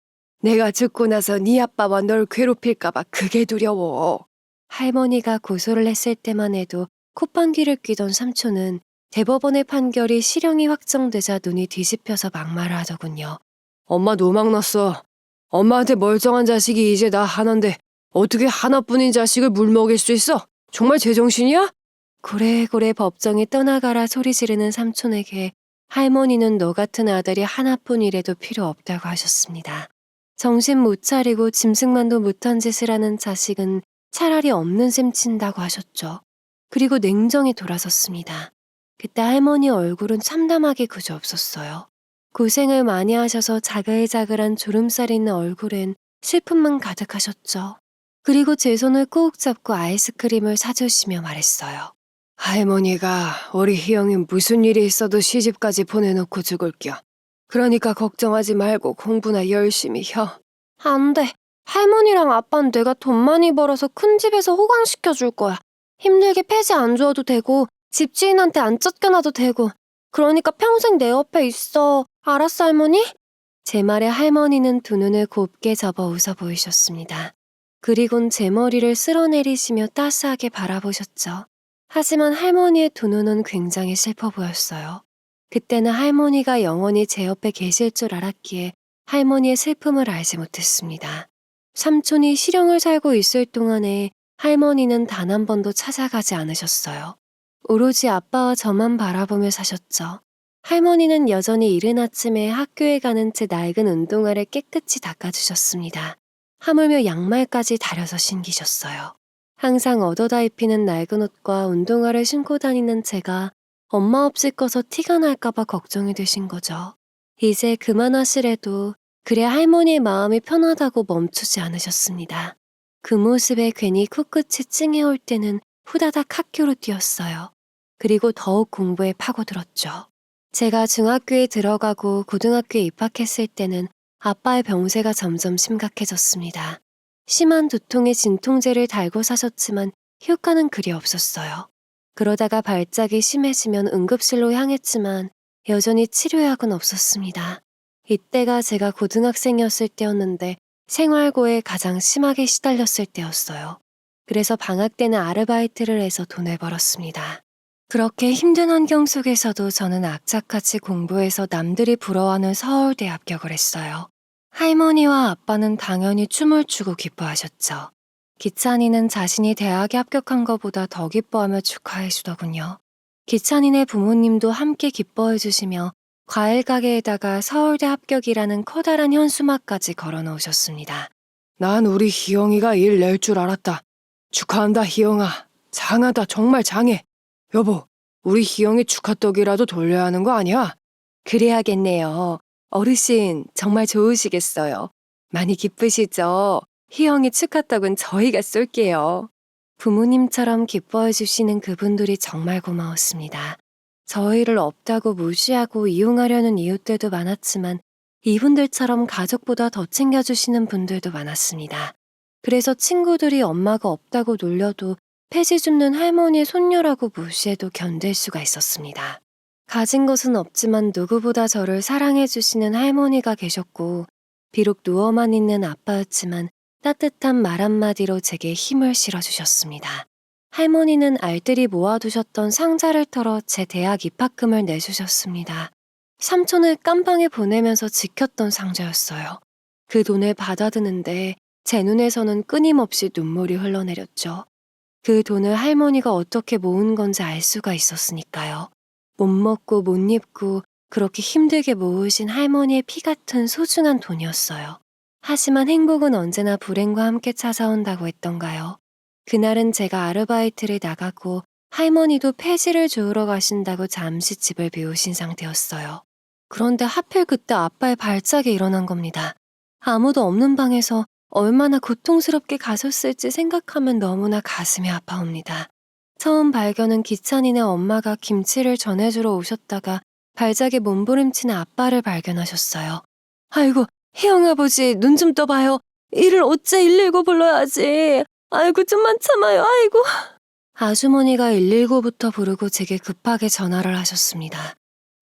내가 죽고 나서 네 아빠와 널 괴롭힐까봐 그게 두려워. 할머니가 고소를 했을 때만 해도 콧방귀를 뀌던 삼촌은 대법원의 판결이 실형이 확정되자 눈이 뒤집혀서 막말을 하더군요. 엄마 노망났어. 엄마한테 멀쩡한 자식이 이제 나 하나인데 어떻게 하나뿐인 자식을 물먹일 수 있어? 정말 제정신이야? 고래고래 법정에 떠나가라 소리 지르는 삼촌에게 할머니는 너 같은 아들이 하나뿐이라도 필요 없다고 하셨습니다. 정신 못 차리고 짐승만도 못한 짓을 하는 자식은 차라리 없는 셈 친다고 하셨죠. 그리고 냉정히 돌아섰습니다. 그때 할머니 얼굴은 참담하게 그저 없었어요. 고생을 많이 하셔서 자글자글한 주름살 있는 얼굴엔 슬픔만 가득하셨죠. 그리고 제 손을 꾹 잡고 아이스크림을 사주시며 말했어요. 할머니가 우리 희영이 무슨 일이 있어도 시집까지 보내놓고 죽을겨. 그러니까 걱정하지 말고 공부나 열심히 혀. 안 돼. 할머니랑 아빠는 내가 돈 많이 벌어서 큰 집에서 호강시켜줄 거야. 힘들게 폐지 안 줘도 되고 집주인한테 안 쫓겨나도 되고 그러니까 평생 내 옆에 있어. 알았어, 할머니? 제 말에 할머니는 두 눈을 곱게 접어 웃어 보이셨습니다. 그리곤 제 머리를 쓸어내리시며 따스하게 바라보셨죠. 하지만 할머니의 두 눈은 굉장히 슬퍼 보였어요. 그때는 할머니가 영원히 제 옆에 계실 줄 알았기에 할머니의 슬픔을 알지 못했습니다. 삼촌이 실형을 살고 있을 동안에 할머니는 단 한 번도 찾아가지 않으셨어요. 오로지 아빠와 저만 바라보며 사셨죠. 할머니는 여전히 이른 아침에 학교에 가는 제 낡은 운동화를 깨끗이 닦아주셨습니다. 하물며 양말까지 다려서 신기셨어요. 항상 얻어다 입히는 낡은 옷과 운동화를 신고 다니는 제가 엄마 없이 꺼서 티가 날까봐 걱정이 되신 거죠. 이제 그만하시래도 그래 할머니의 마음이 편하다고 멈추지 않으셨습니다. 그 모습에 괜히 코끝이 찡해올 때는 후다닥 학교로 뛰었어요. 그리고 더욱 공부에 파고들었죠. 제가 중학교에 들어가고 고등학교에 입학했을 때는 아빠의 병세가 점점 심각해졌습니다. 심한 두통에 진통제를 달고 사셨지만 효과는 그리 없었어요. 그러다가 발작이 심해지면 응급실로 향했지만 여전히 치료약은 없었습니다. 이때가 제가 고등학생이었을 때였는데 생활고에 가장 심하게 시달렸을 때였어요. 그래서 방학 때는 아르바이트를 해서 돈을 벌었습니다. 그렇게 힘든 환경 속에서도 저는 악착같이 공부해서 남들이 부러워하는 서울대 합격을 했어요. 할머니와 아빠는 당연히 춤을 추고 기뻐하셨죠. 기찬이는 자신이 대학에 합격한 것보다 더 기뻐하며 축하해 주더군요. 기찬이네 부모님도 함께 기뻐해 주시며 과일 가게에다가 서울대 합격이라는 커다란 현수막까지 걸어 놓으셨습니다. 난 우리 희영이가 일 낼 줄 알았다. 축하한다 희영아. 장하다 정말 장해. 여보, 우리 희영이 축하떡이라도 돌려야 하는 거 아니야? 그래야겠네요. 어르신 정말 좋으시겠어요. 많이 기쁘시죠? 희영이 축하떡은 저희가 쏠게요. 부모님처럼 기뻐해 주시는 그분들이 정말 고마웠습니다. 저희를 없다고 무시하고 이용하려는 이웃들도 많았지만 이분들처럼 가족보다 더 챙겨주시는 분들도 많았습니다. 그래서 친구들이 엄마가 없다고 놀려도 폐지 줍는 할머니의 손녀라고 무시해도 견딜 수가 있었습니다. 가진 것은 없지만 누구보다 저를 사랑해주시는 할머니가 계셨고 비록 누워만 있는 아빠였지만 따뜻한 말 한마디로 제게 힘을 실어주셨습니다. 할머니는 알뜰히 모아두셨던 상자를 털어 제 대학 입학금을 내주셨습니다. 삼촌을 깜방에 보내면서 지켰던 상자였어요. 그 돈을 받아드는데 제 눈에서는 끊임없이 눈물이 흘러내렸죠. 그 돈을 할머니가 어떻게 모은 건지 알 수가 있었으니까요. 못 먹고 못 입고 그렇게 힘들게 모으신 할머니의 피 같은 소중한 돈이었어요. 하지만 행복은 언제나 불행과 함께 찾아온다고 했던가요. 그날은 제가 아르바이트를 나가고 할머니도 폐지를 주우러 가신다고 잠시 집을 비우신 상태였어요. 그런데 하필 그때 아빠의 발작이 일어난 겁니다. 아무도 없는 방에서 얼마나 고통스럽게 가셨을지 생각하면 너무나 가슴이 아파옵니다. 처음 발견은 기찬이네 엄마가 김치를 전해주러 오셨다가 발작에 몸부림치는 아빠를 발견하셨어요. 아이고, 희영아버지 눈 좀 떠봐요. 이를 어째 119 불러야지. 아이고, 좀만 참아요. 아이고. 아주머니가 119부터 부르고 제게 급하게 전화를 하셨습니다.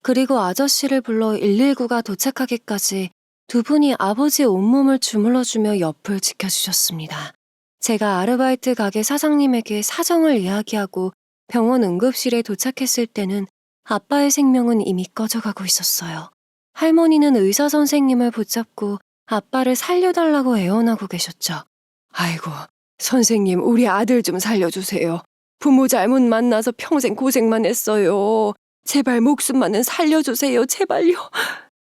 그리고 아저씨를 불러 119가 도착하기까지 두 분이 아버지의 온몸을 주물러주며 옆을 지켜주셨습니다. 제가 아르바이트 가게 사장님에게 사정을 이야기하고 병원 응급실에 도착했을 때는 아빠의 생명은 이미 꺼져가고 있었어요. 할머니는 의사 선생님을 붙잡고 아빠를 살려달라고 애원하고 계셨죠. 아이고, 선생님, 우리 아들 좀 살려주세요. 부모 잘못 만나서 평생 고생만 했어요. 제발 목숨만은 살려주세요. 제발요.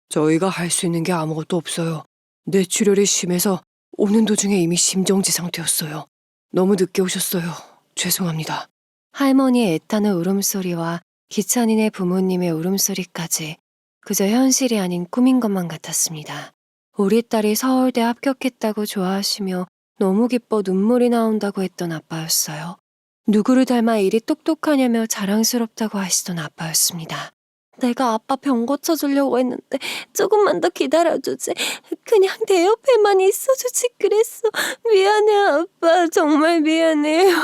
저희가 할 수 있는 게 아무것도 없어요. 뇌출혈이 심해서 오는 도중에 이미 심정지 상태였어요. 너무 늦게 오셨어요. 죄송합니다. 할머니의 애타는 울음소리와 기찬이네 부모님의 울음소리까지 그저 현실이 아닌 꿈인 것만 같았습니다. 우리 딸이 서울대 합격했다고 좋아하시며 너무 기뻐 눈물이 나온다고 했던 아빠였어요. 누구를 닮아 이리 똑똑하냐며 자랑스럽다고 하시던 아빠였습니다. 내가 아빠 병 고쳐주려고 했는데 조금만 더 기다려주지. 그냥 내 옆에만 있어주지 그랬어. 미안해 아빠. 정말 미안해요.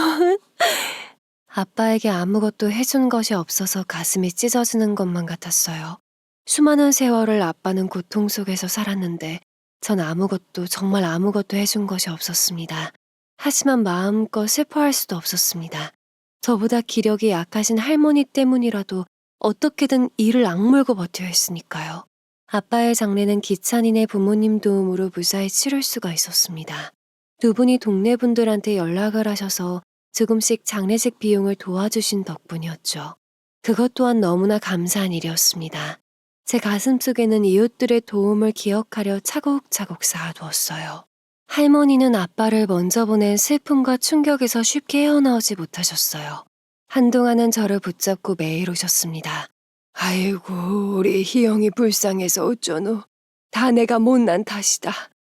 아빠에게 아무것도 해준 것이 없어서 가슴이 찢어지는 것만 같았어요. 수많은 세월을 아빠는 고통 속에서 살았는데 전 아무것도 정말 아무것도 해준 것이 없었습니다. 하지만 마음껏 슬퍼할 수도 없었습니다. 저보다 기력이 약하신 할머니 때문이라도 어떻게든 이를 악물고 버텨야 했으니까요. 아빠의 장례는 기찬이네 부모님 도움으로 무사히 치를 수가 있었습니다. 두 분이 동네 분들한테 연락을 하셔서 조금씩 장례식 비용을 도와주신 덕분이었죠. 그것 또한 너무나 감사한 일이었습니다. 제 가슴속에는 이웃들의 도움을 기억하려 차곡차곡 쌓아두었어요. 할머니는 아빠를 먼저 보낸 슬픔과 충격에서 쉽게 헤어나오지 못하셨어요. 한동안은 저를 붙잡고 매일 오셨습니다. 아이고, 우리 희영이 불쌍해서 어쩌노. 다 내가 못난 탓이다.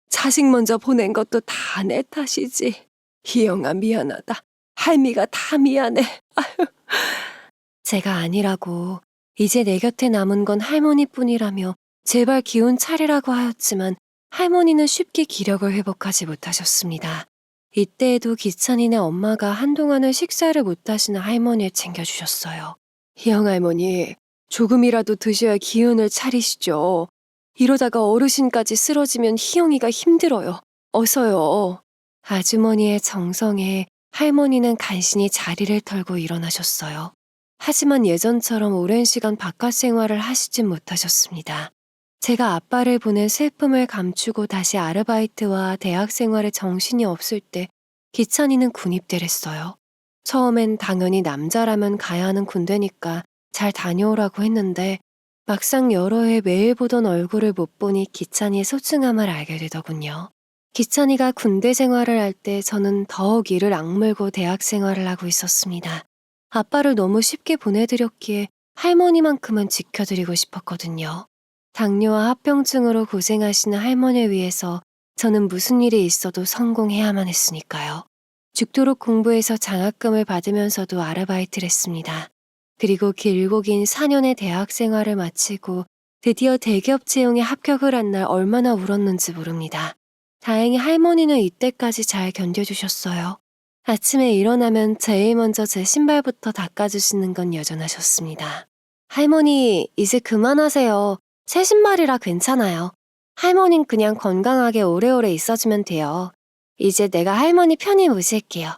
자식 먼저 보낸 것도 다 내 탓이지. 희영아 미안하다. 할미가 다 미안해. 아유. 제가 아니라고 이제 내 곁에 남은 건 할머니뿐이라며 제발 기운 차리라고 하였지만 할머니는 쉽게 기력을 회복하지 못하셨습니다. 이때에도 기찬이네 엄마가 한동안은 식사를 못하시는 할머니를 챙겨주셨어요. 희영 할머니, 조금이라도 드셔야 기운을 차리시죠. 이러다가 어르신까지 쓰러지면 희영이가 힘들어요. 어서요. 아주머니의 정성에 할머니는 간신히 자리를 털고 일어나셨어요. 하지만 예전처럼 오랜 시간 바깥 생활을 하시진 못하셨습니다. 제가 아빠를 보낸 슬픔을 감추고 다시 아르바이트와 대학 생활에 정신이 없을 때 기찬이는 군입대랬어요. 처음엔 당연히 남자라면 가야 하는 군대니까 잘 다녀오라고 했는데 막상 여러 해 매일 보던 얼굴을 못 보니 기찬이의 소중함을 알게 되더군요. 기찬이가 군대 생활을 할 때 저는 더욱 이를 악물고 대학 생활을 하고 있었습니다. 아빠를 너무 쉽게 보내드렸기에 할머니만큼은 지켜드리고 싶었거든요. 당뇨와 합병증으로 고생하시는 할머니를 위해서 저는 무슨 일이 있어도 성공해야만 했으니까요. 죽도록 공부해서 장학금을 받으면서도 아르바이트를 했습니다. 그리고 길고 긴 4년의 대학 생활을 마치고 드디어 대기업 채용에 합격을 한 날 얼마나 울었는지 모릅니다. 다행히 할머니는 이때까지 잘 견뎌주셨어요. 아침에 일어나면 제일 먼저 제 신발부터 닦아주시는 건 여전하셨습니다. 할머니, 이제 그만하세요. 새 신발이라 괜찮아요. 할머닌 그냥 건강하게 오래오래 있어주면 돼요. 이제 내가 할머니 편히 모실게요.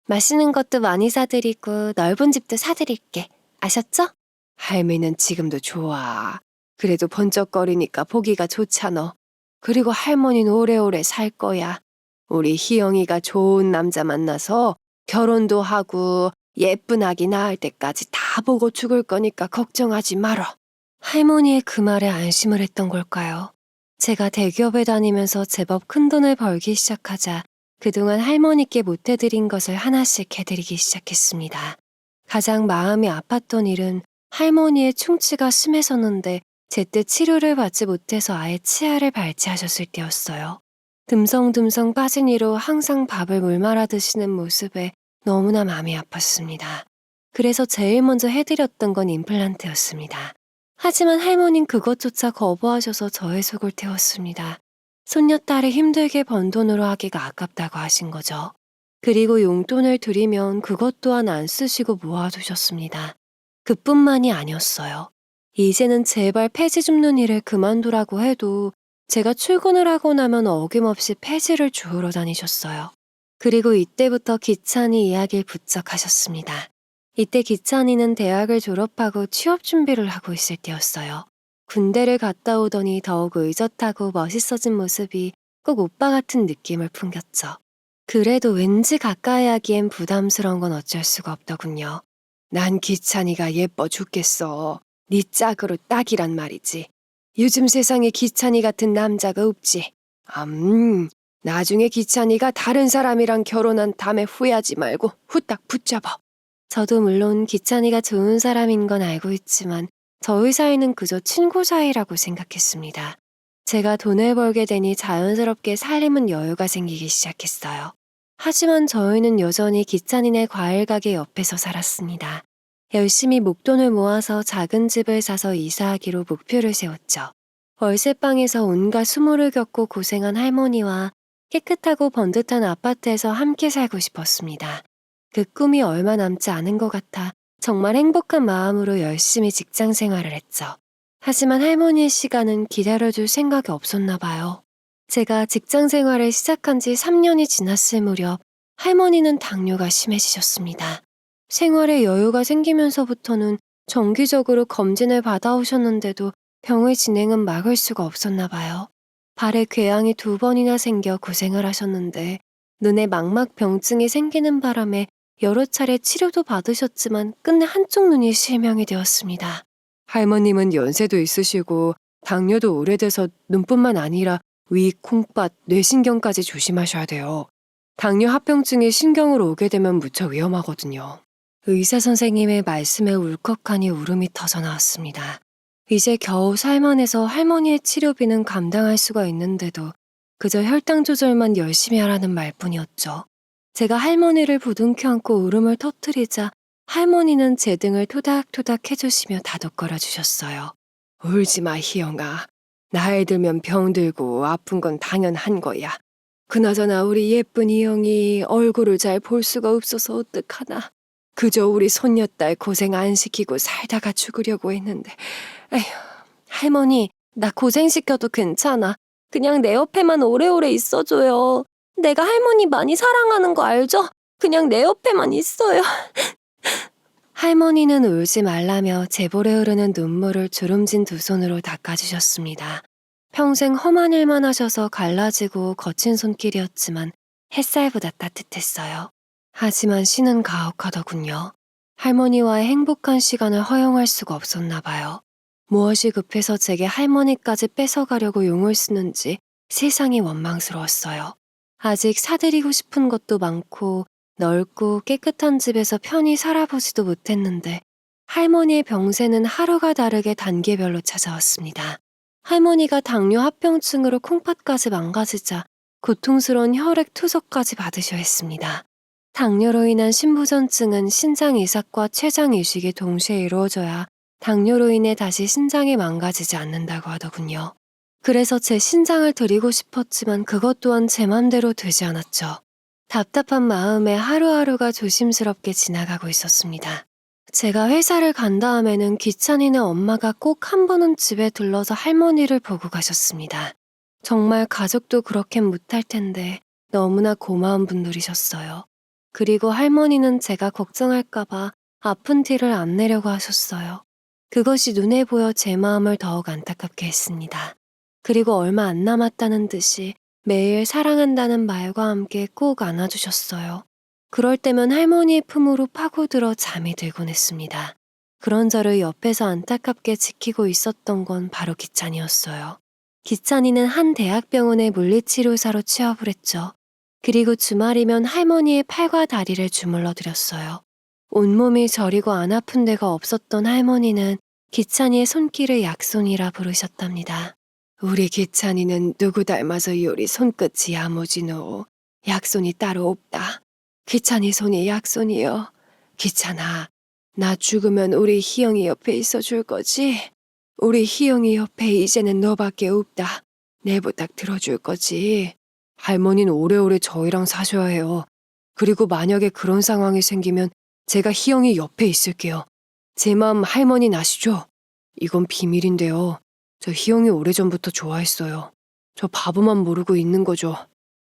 맛있는 것도 많이 사드리고 넓은 집도 사드릴게. 아셨죠? 할미는 지금도 좋아. 그래도 번쩍거리니까 보기가 좋잖아. 그리고 할머니는 오래오래 살 거야. 우리 희영이가 좋은 남자 만나서 결혼도 하고 예쁜 아기 낳을 때까지 다 보고 죽을 거니까 걱정하지 말아. 할머니의 그 말에 안심을 했던 걸까요? 제가 대기업에 다니면서 제법 큰 돈을 벌기 시작하자 그동안 할머니께 못해드린 것을 하나씩 해드리기 시작했습니다. 가장 마음이 아팠던 일은 할머니의 충치가 심해졌는데 제때 치료를 받지 못해서 아예 치아를 발치하셨을 때였어요. 듬성듬성 빠진 이로 항상 밥을 물 말아 드시는 모습에 너무나 마음이 아팠습니다. 그래서 제일 먼저 해드렸던 건 임플란트였습니다. 하지만 할머니는 그것조차 거부하셔서 저의 속을 태웠습니다. 손녀딸이 힘들게 번 돈으로 하기가 아깝다고 하신 거죠. 그리고 용돈을 드리면 그것 또한 안 쓰시고 모아두셨습니다. 그뿐만이 아니었어요. 이제는 제발 폐지 줍는 일을 그만두라고 해도 제가 출근을 하고 나면 어김없이 폐지를 주우러 다니셨어요. 그리고 이때부터 기찬이 이야기를 부쩍 하셨습니다. 이때 기찬이는 대학을 졸업하고 취업 준비를 하고 있을 때였어요. 군대를 갔다 오더니 더욱 의젓하고 멋있어진 모습이 꼭 오빠 같은 느낌을 풍겼죠. 그래도 왠지 가까이 하기엔 부담스러운 건 어쩔 수가 없더군요. 난 기찬이가 예뻐 죽겠어. 네 짝으로 딱이란 말이지. 요즘 세상에 기찬이 같은 남자가 없지. 나중에 기찬이가 다른 사람이랑 결혼한 다음에 후회하지 말고 후딱 붙잡아. 저도 물론 기찬이가 좋은 사람인 건 알고 있지만 저희 사이는 그저 친구 사이라고 생각했습니다. 제가 돈을 벌게 되니 자연스럽게 살림은 여유가 생기기 시작했어요. 하지만 저희는 여전히 기찬이네 과일 가게 옆에서 살았습니다. 열심히 목돈을 모아서 작은 집을 사서 이사하기로 목표를 세웠죠. 월세방에서 온갖 수모를 겪고 고생한 할머니와 깨끗하고 번듯한 아파트에서 함께 살고 싶었습니다. 그 꿈이 얼마 남지 않은 것 같아 정말 행복한 마음으로 열심히 직장 생활을 했죠. 하지만 할머니의 시간은 기다려줄 생각이 없었나 봐요. 제가 직장 생활을 시작한 지 3년이 지났을 무렵 할머니는 당뇨가 심해지셨습니다. 생활에 여유가 생기면서부터는 정기적으로 검진을 받아오셨는데도 병의 진행은 막을 수가 없었나 봐요. 발에 궤양이 2번이나 생겨 고생을 하셨는데 눈에 망막병증이 생기는 바람에 여러 차례 치료도 받으셨지만 끝내 한쪽 눈이 실명이 되었습니다. 할머님은 연세도 있으시고 당뇨도 오래돼서 눈뿐만 아니라 위, 콩팥, 뇌신경까지 조심하셔야 돼요. 당뇨 합병증이 신경으로 오게 되면 무척 위험하거든요. 의사 선생님의 말씀에 울컥하니 울음이 터져 나왔습니다. 이제 겨우 살만해서 할머니의 치료비는 감당할 수가 있는데도 그저 혈당 조절만 열심히 하라는 말뿐이었죠. 제가 할머니를 부둥켜 안고 울음을 터뜨리자 할머니는 제 등을 토닥토닥 해주시며 다독거려 주셨어요. 울지 마, 희영아. 나이 들면 병들고 아픈 건 당연한 거야. 그나저나 우리 예쁜 희영이 얼굴을 잘 볼 수가 없어서 어떡하나. 그저 우리 손녀딸 고생 안 시키고 살다가 죽으려고 했는데. 에휴, 할머니, 나 고생시켜도 괜찮아. 그냥 내 옆에만 오래오래 있어줘요. 내가 할머니 많이 사랑하는 거 알죠? 그냥 내 옆에만 있어요. 할머니는 울지 말라며 제볼에 흐르는 눈물을 주름진 2손으로 닦아주셨습니다. 평생 험한 일만 하셔서 갈라지고 거친 손길이었지만 햇살보다 따뜻했어요. 하지만 신은 가혹하더군요. 할머니와의 행복한 시간을 허용할 수가 없었나 봐요. 무엇이 급해서 제게 할머니까지 뺏어가려고 용을 쓰는지 세상이 원망스러웠어요. 아직 사드리고 싶은 것도 많고 넓고 깨끗한 집에서 편히 살아보지도 못했는데 할머니의 병세는 하루가 다르게 단계별로 찾아왔습니다. 할머니가 당뇨 합병증으로 콩팥까지 망가지자 고통스러운 혈액 투석까지 받으셔야 했습니다. 당뇨로 인한 신부전증은 신장 이식과 췌장 이식이 동시에 이루어져야 당뇨로 인해 다시 신장이 망가지지 않는다고 하더군요. 그래서 제 신장을 드리고 싶었지만 그것 또한 제 맘대로 되지 않았죠. 답답한 마음에 하루하루가 조심스럽게 지나가고 있었습니다. 제가 회사를 간 다음에는 귀찮이네 엄마가 꼭 한 번은 집에 들러서 할머니를 보고 가셨습니다. 정말 가족도 그렇게 못할 텐데 너무나 고마운 분들이셨어요. 그리고 할머니는 제가 걱정할까봐 아픈 티를 안 내려고 하셨어요. 그것이 눈에 보여 제 마음을 더욱 안타깝게 했습니다. 그리고 얼마 안 남았다는 듯이 매일 사랑한다는 말과 함께 꼭 안아주셨어요. 그럴 때면 할머니의 품으로 파고들어 잠이 들곤 했습니다. 그런 저를 옆에서 안타깝게 지키고 있었던 건 바로 기찬이었어요. 기찬이는 한 대학병원의 물리치료사로 취업을 했죠. 그리고 주말이면 할머니의 팔과 다리를 주물러 드렸어요. 온몸이 저리고 안 아픈 데가 없었던 할머니는 기찬이의 손길을 약손이라 부르셨답니다. 우리 기찬이는 누구 닮아서 요리 손끝이 야무지노. 약손이 따로 없다. 기찬이 손이 약손이여. 기찬아, 나 죽으면 우리 희영이 옆에 있어 줄 거지? 우리 희영이 옆에 이제는 너밖에 없다. 내 부탁 들어줄 거지? 할머니는 오래오래 저희랑 사셔야 해요. 그리고 만약에 그런 상황이 생기면 제가 희영이 옆에 있을게요. 제 마음 할머니 아시죠? 이건 비밀인데요. 저 희영이 오래전부터 좋아했어요. 저 바보만 모르고 있는 거죠.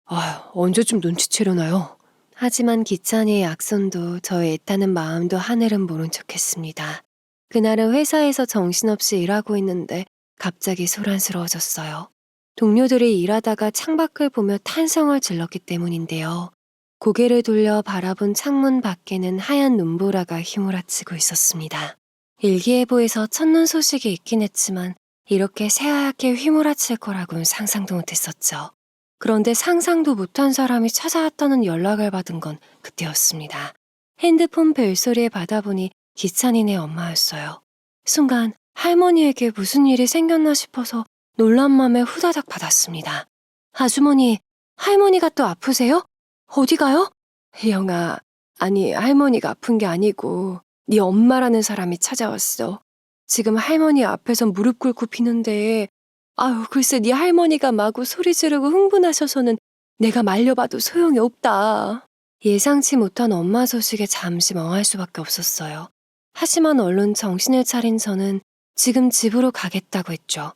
아휴, 언제쯤 눈치채려나요? 하지만 기찬이의 약손도 저의 애타는 마음도 하늘은 모른 척했습니다. 그날은 회사에서 정신없이 일하고 있는데 갑자기 소란스러워졌어요. 동료들이 일하다가 창밖을 보며 탄성을 질렀기 때문인데요. 고개를 돌려 바라본 창문 밖에는 하얀 눈보라가 휘몰아치고 있었습니다. 일기예보에서 첫눈 소식이 있긴 했지만 이렇게 새하얗게 휘몰아칠 거라고는 상상도 못했었죠. 그런데 상상도 못한 사람이 찾아왔다는 연락을 받은 건 그때였습니다. 핸드폰 벨소리에 받아보니 기찬이네 엄마였어요. 순간 할머니에게 무슨 일이 생겼나 싶어서 놀란 맘에 후다닥 받았습니다. 아주머니, 할머니가 또 아프세요? 어디 가요? 혜영아, 아니 할머니가 아픈 게 아니고 네 엄마라는 사람이 찾아왔어. 지금 할머니 앞에서 무릎 꿇고 비는데 아유 글쎄 네 할머니가 마구 소리 지르고 흥분하셔서는 내가 말려봐도 소용이 없다. 예상치 못한 엄마 소식에 잠시 멍할 수밖에 없었어요. 하지만 얼른 정신을 차린 저는 지금 집으로 가겠다고 했죠.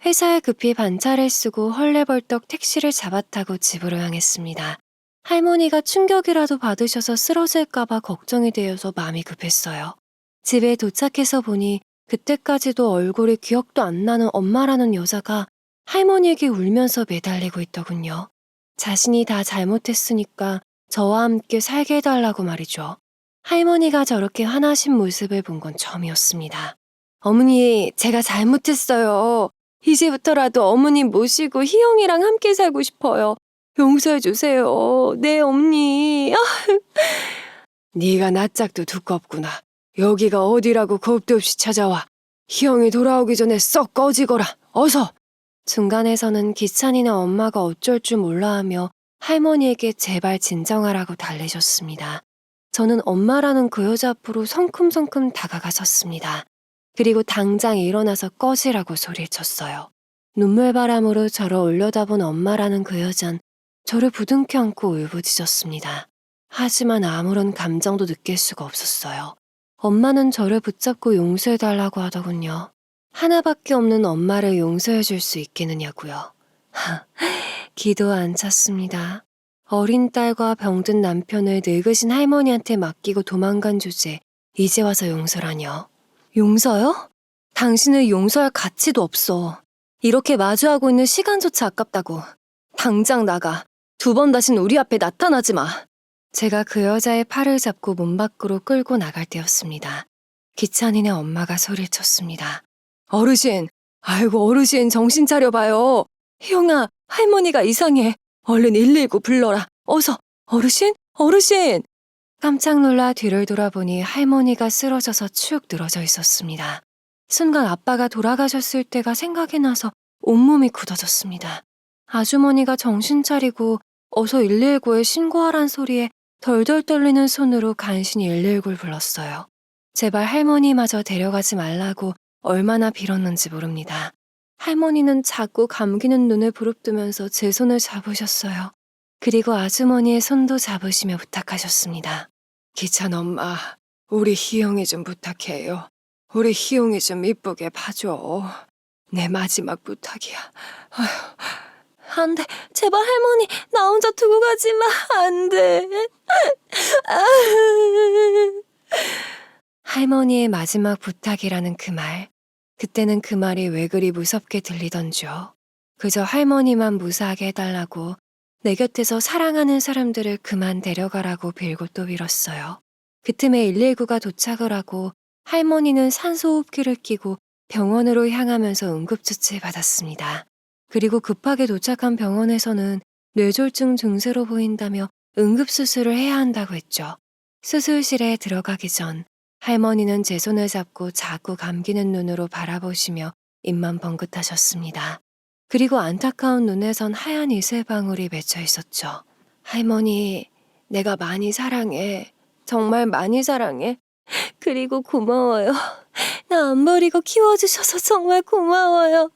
회사에 급히 반차를 쓰고 헐레벌떡 택시를 잡아타고 집으로 향했습니다. 할머니가 충격이라도 받으셔서 쓰러질까봐 걱정이 되어서 마음이 급했어요. 집에 도착해서 보니 그때까지도 얼굴이 기억도 안 나는 엄마라는 여자가 할머니에게 울면서 매달리고 있더군요. 자신이 다 잘못했으니까 저와 함께 살게 해달라고 말이죠. 할머니가 저렇게 화나신 모습을 본 건 처음이었습니다. 어머니, 제가 잘못했어요. 이제부터라도 어머님 모시고 희영이랑 함께 살고 싶어요. 용서해 주세요. 네, 어머니. 네가 낯짝도 두껍구나. 여기가 어디라고 겁도 없이 찾아와. 희영이 돌아오기 전에 썩 꺼지거라. 어서. 중간에서는 기찬이네 엄마가 어쩔 줄 몰라하며 할머니에게 제발 진정하라고 달래셨습니다. 저는 엄마라는 그 여자 앞으로 성큼성큼 다가가섰습니다. 그리고 당장 일어나서 꺼지라고 소리를 쳤어요. 눈물바람으로 저를 올려다본 엄마라는 그 여잔 저를 부둥켜 안고 울부짖었습니다. 하지만 아무런 감정도 느낄 수가 없었어요. 엄마는 저를 붙잡고 용서해달라고 하더군요. 하나밖에 없는 엄마를 용서해줄 수 있겠느냐고요. 기도 안 찼습니다. 어린 딸과 병든 남편을 늙으신 할머니한테 맡기고 도망간 주제 이제 와서 용서라뇨. 용서요? 당신을 용서할 가치도 없어. 이렇게 마주하고 있는 시간조차 아깝다고. 당장 나가. 2번 다신 우리 앞에 나타나지 마. 제가 그 여자의 팔을 잡고 문 밖으로 끌고 나갈 때였습니다. 기찬이네 엄마가 소리를 쳤습니다. 어르신, 아이고 어르신 정신 차려봐요. 희영아, 할머니가 이상해. 얼른 119 불러라. 어서. 어르신? 어르신! 깜짝 놀라 뒤를 돌아보니 할머니가 쓰러져서 축 늘어져 있었습니다. 순간 아빠가 돌아가셨을 때가 생각이 나서 온몸이 굳어졌습니다. 아주머니가 정신 차리고 어서 119에 신고하란 소리에 덜덜 떨리는 손으로 간신히 119를 불렀어요. 제발 할머니마저 데려가지 말라고 얼마나 빌었는지 모릅니다. 할머니는 자꾸 감기는 눈을 부릅뜨면서 제 손을 잡으셨어요. 그리고 아주머니의 손도 잡으시며 부탁하셨습니다. 기찬 엄마, 우리 희영이 좀 부탁해요. 우리 희영이 좀 이쁘게 봐줘. 내 마지막 부탁이야. 아휴. 안 돼. 제발 할머니, 나 혼자 두고 가지 마. 안 돼. 할머니의 마지막 부탁이라는 그 말. 그때는 그 말이 왜 그리 무섭게 들리던지요. 그저 할머니만 무사하게 해달라고 내 곁에서 사랑하는 사람들을 그만 데려가라고 빌고 또 빌었어요. 그 틈에 119가 도착을 하고 할머니는 산소호흡기를 끼고 병원으로 향하면서 응급조치를 받았습니다. 그리고 급하게 도착한 병원에서는 뇌졸중 증세로 보인다며 응급수술을 해야 한다고 했죠. 수술실에 들어가기 전 할머니는 제 손을 잡고 자꾸 감기는 눈으로 바라보시며 입만 번긋하셨습니다. 그리고 안타까운 눈에선 하얀 이슬방울이 맺혀 있었죠. 할머니, 내가 많이 사랑해. 정말 많이 사랑해. 그리고 고마워요. 나 안 버리고 키워주셔서 정말 고마워요.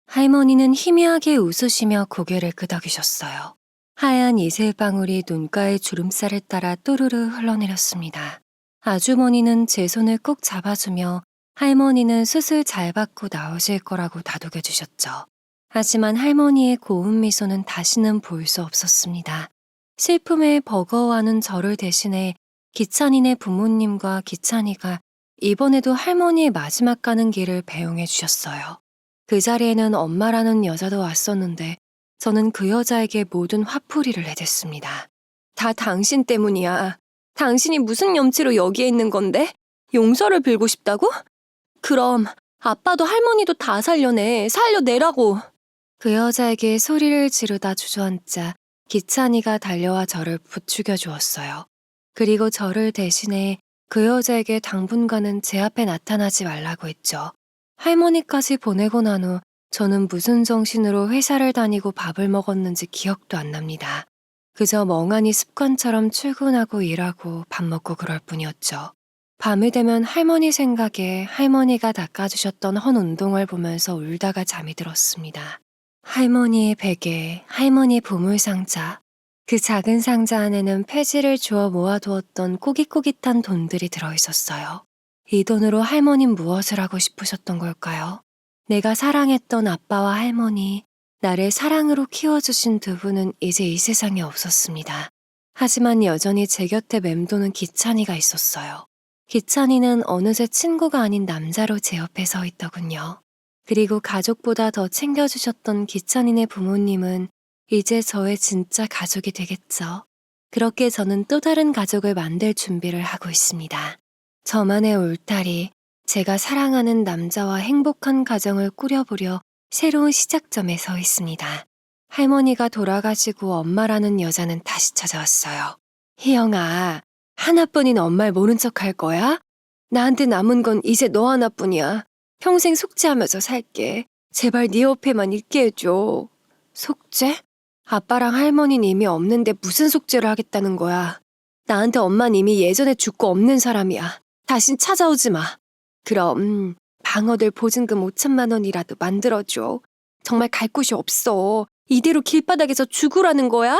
할머니는 희미하게 웃으시며 고개를 끄덕이셨어요. 하얀 이슬방울이 눈가의 주름살을 따라 또르르 흘러내렸습니다. 아주머니는 제 손을 꼭 잡아주며 할머니는 수술 잘 받고 나오실 거라고 다독여 주셨죠. 하지만 할머니의 고운 미소는 다시는 볼 수 없었습니다. 슬픔에 버거워하는 저를 대신해 기찬이네 부모님과 기찬이가 이번에도 할머니의 마지막 가는 길을 배웅해 주셨어요. 그 자리에는 엄마라는 여자도 왔었는데 저는 그 여자에게 모든 화풀이를 해댔습니다. 다 당신 때문이야. 당신이 무슨 염치로 여기에 있는 건데? 용서를 빌고 싶다고? 그럼 아빠도 할머니도 다 살려내. 살려내라고. 그 여자에게 소리를 지르다 주저앉자 기찬이가 달려와 저를 부추겨 주었어요. 그리고 저를 대신해 그 여자에게 당분간은 제 앞에 나타나지 말라고 했죠. 할머니까지 보내고 난 후 저는 무슨 정신으로 회사를 다니고 밥을 먹었는지 기억도 안 납니다. 그저 멍하니 습관처럼 출근하고 일하고 밥 먹고 그럴 뿐이었죠. 밤이 되면 할머니 생각에 할머니가 닦아주셨던 헌 운동을 보면서 울다가 잠이 들었습니다. 할머니의 베개, 할머니 보물상자. 그 작은 상자 안에는 폐지를 주워 모아두었던 꼬깃꼬깃한 돈들이 들어있었어요. 이 돈으로 할머니는 무엇을 하고 싶으셨던 걸까요? 내가 사랑했던 아빠와 할머니, 나를 사랑으로 키워주신 두 분은 이제 이 세상에 없었습니다. 하지만 여전히 제 곁에 맴도는 기찬이가 있었어요. 기찬이는 어느새 친구가 아닌 남자로 제 옆에 서 있더군요. 그리고 가족보다 더 챙겨주셨던 기찬이네 부모님은 이제 저의 진짜 가족이 되겠죠. 그렇게 저는 또 다른 가족을 만들 준비를 하고 있습니다. 저만의 울타리, 제가 사랑하는 남자와 행복한 가정을 꾸려보려 새로운 시작점에 서 있습니다. 할머니가 돌아가시고 엄마라는 여자는 다시 찾아왔어요. 희영아, 하나뿐인 엄마를 모른 척 할 거야? 나한테 남은 건 이제 너 하나뿐이야. 평생 속죄하면서 살게. 제발 네 옆에만 있게 해줘. 속죄? 아빠랑 할머니는 이미 없는데 무슨 속죄를 하겠다는 거야. 나한테 엄마는 이미 예전에 죽고 없는 사람이야. 다신 찾아오지 마. 그럼 방어들 보증금 5천만 원이라도 만들어줘. 정말 갈 곳이 없어. 이대로 길바닥에서 죽으라는 거야?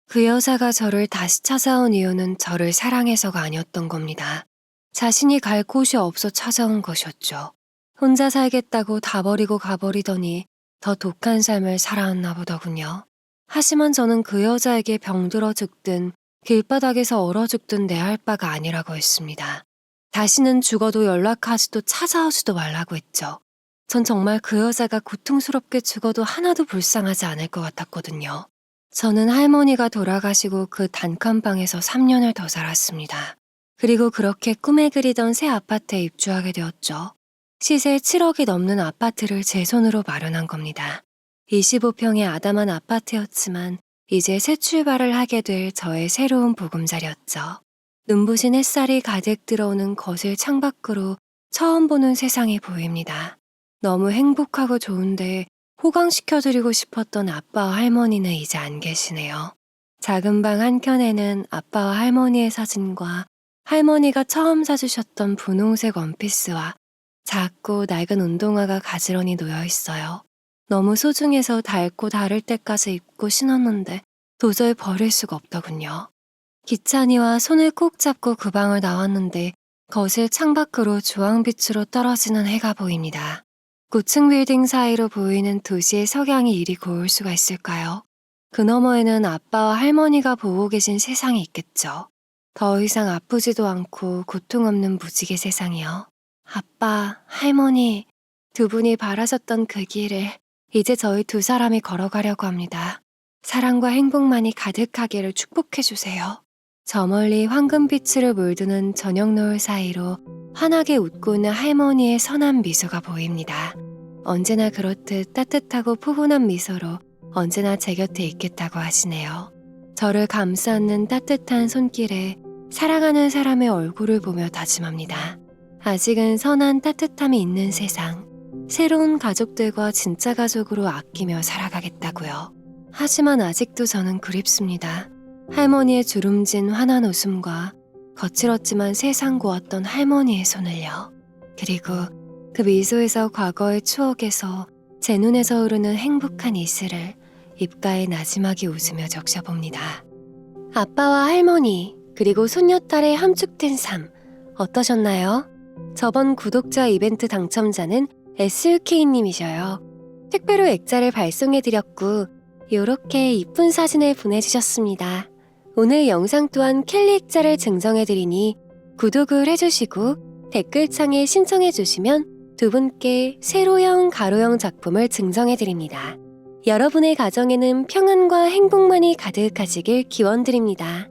그 여자가 저를 다시 찾아온 이유는 저를 사랑해서가 아니었던 겁니다. 자신이 갈 곳이 없어 찾아온 것이었죠. 혼자 살겠다고 다 버리고 가버리더니 더 독한 삶을 살아왔나 보더군요. 하지만 저는 그 여자에게 병들어 죽든 길바닥에서 얼어 죽든 내 할 바가 아니라고 했습니다. 다시는 죽어도 연락하지도 찾아오지도 말라고 했죠. 전 정말 그 여자가 고통스럽게 죽어도 하나도 불쌍하지 않을 것 같았거든요. 저는 할머니가 돌아가시고 그 단칸방에서 3년을 더 살았습니다. 그리고 그렇게 꿈에 그리던 새 아파트에 입주하게 되었죠. 시세 7억이 넘는 아파트를 제 손으로 마련한 겁니다. 25평의 아담한 아파트였지만 이제 새 출발을 하게 될 저의 새로운 보금자리였죠. 눈부신 햇살이 가득 들어오는 거실 창밖으로 처음 보는 세상이 보입니다. 너무 행복하고 좋은데 호강시켜드리고 싶었던 아빠와 할머니는 이제 안 계시네요. 작은 방 한켠에는 아빠와 할머니의 사진과 할머니가 처음 사주셨던 분홍색 원피스와 작고 낡은 운동화가 가지런히 놓여 있어요. 너무 소중해서 닳고 닳을 때까지 입고 신었는데 도저히 버릴 수가 없더군요. 기찬이와 손을 꼭 잡고 그 방을 나왔는데 거실 창밖으로 주황빛으로 떨어지는 해가 보입니다. 고층 빌딩 사이로 보이는 도시의 석양이 이리 고울 수가 있을까요? 그 너머에는 아빠와 할머니가 보고 계신 세상이 있겠죠. 더 이상 아프지도 않고 고통 없는 무지개 세상이요. 아빠, 할머니, 두 분이 바라셨던 그 길을 이제 저희 두 사람이 걸어가려고 합니다. 사랑과 행복만이 가득하기를 축복해주세요. 저 멀리 황금빛으로 물드는 저녁 노을 사이로 환하게 웃고 있는 할머니의 선한 미소가 보입니다. 언제나 그렇듯 따뜻하고 포근한 미소로 언제나 제 곁에 있겠다고 하시네요. 저를 감싸는 따뜻한 손길에 사랑하는 사람의 얼굴을 보며 다짐합니다. 아직은 선한 따뜻함이 있는 세상, 새로운 가족들과 진짜 가족으로 아끼며 살아가겠다고요. 하지만 아직도 저는 그립습니다. 할머니의 주름진 환한 웃음과 거칠었지만 세상 고왔던 할머니의 손을요. 그리고 그 미소에서 과거의 추억에서 제 눈에서 흐르는 행복한 이슬을 입가에 나지막이 웃으며 적셔봅니다. 아빠와 할머니 그리고 손녀딸의 함축된 삶 어떠셨나요? 저번 구독자 이벤트 당첨자는 SUK님이셔요. 택배로 액자를 발송해드렸고 이렇게 이쁜 사진을 보내주셨습니다. 오늘 영상 또한 켈리 액자를 증정해드리니 구독을 해주시고 댓글창에 신청해주시면 두 분께 세로형 가로형 작품을 증정해드립니다. 여러분의 가정에는 평안과 행복만이 가득하시길 기원드립니다.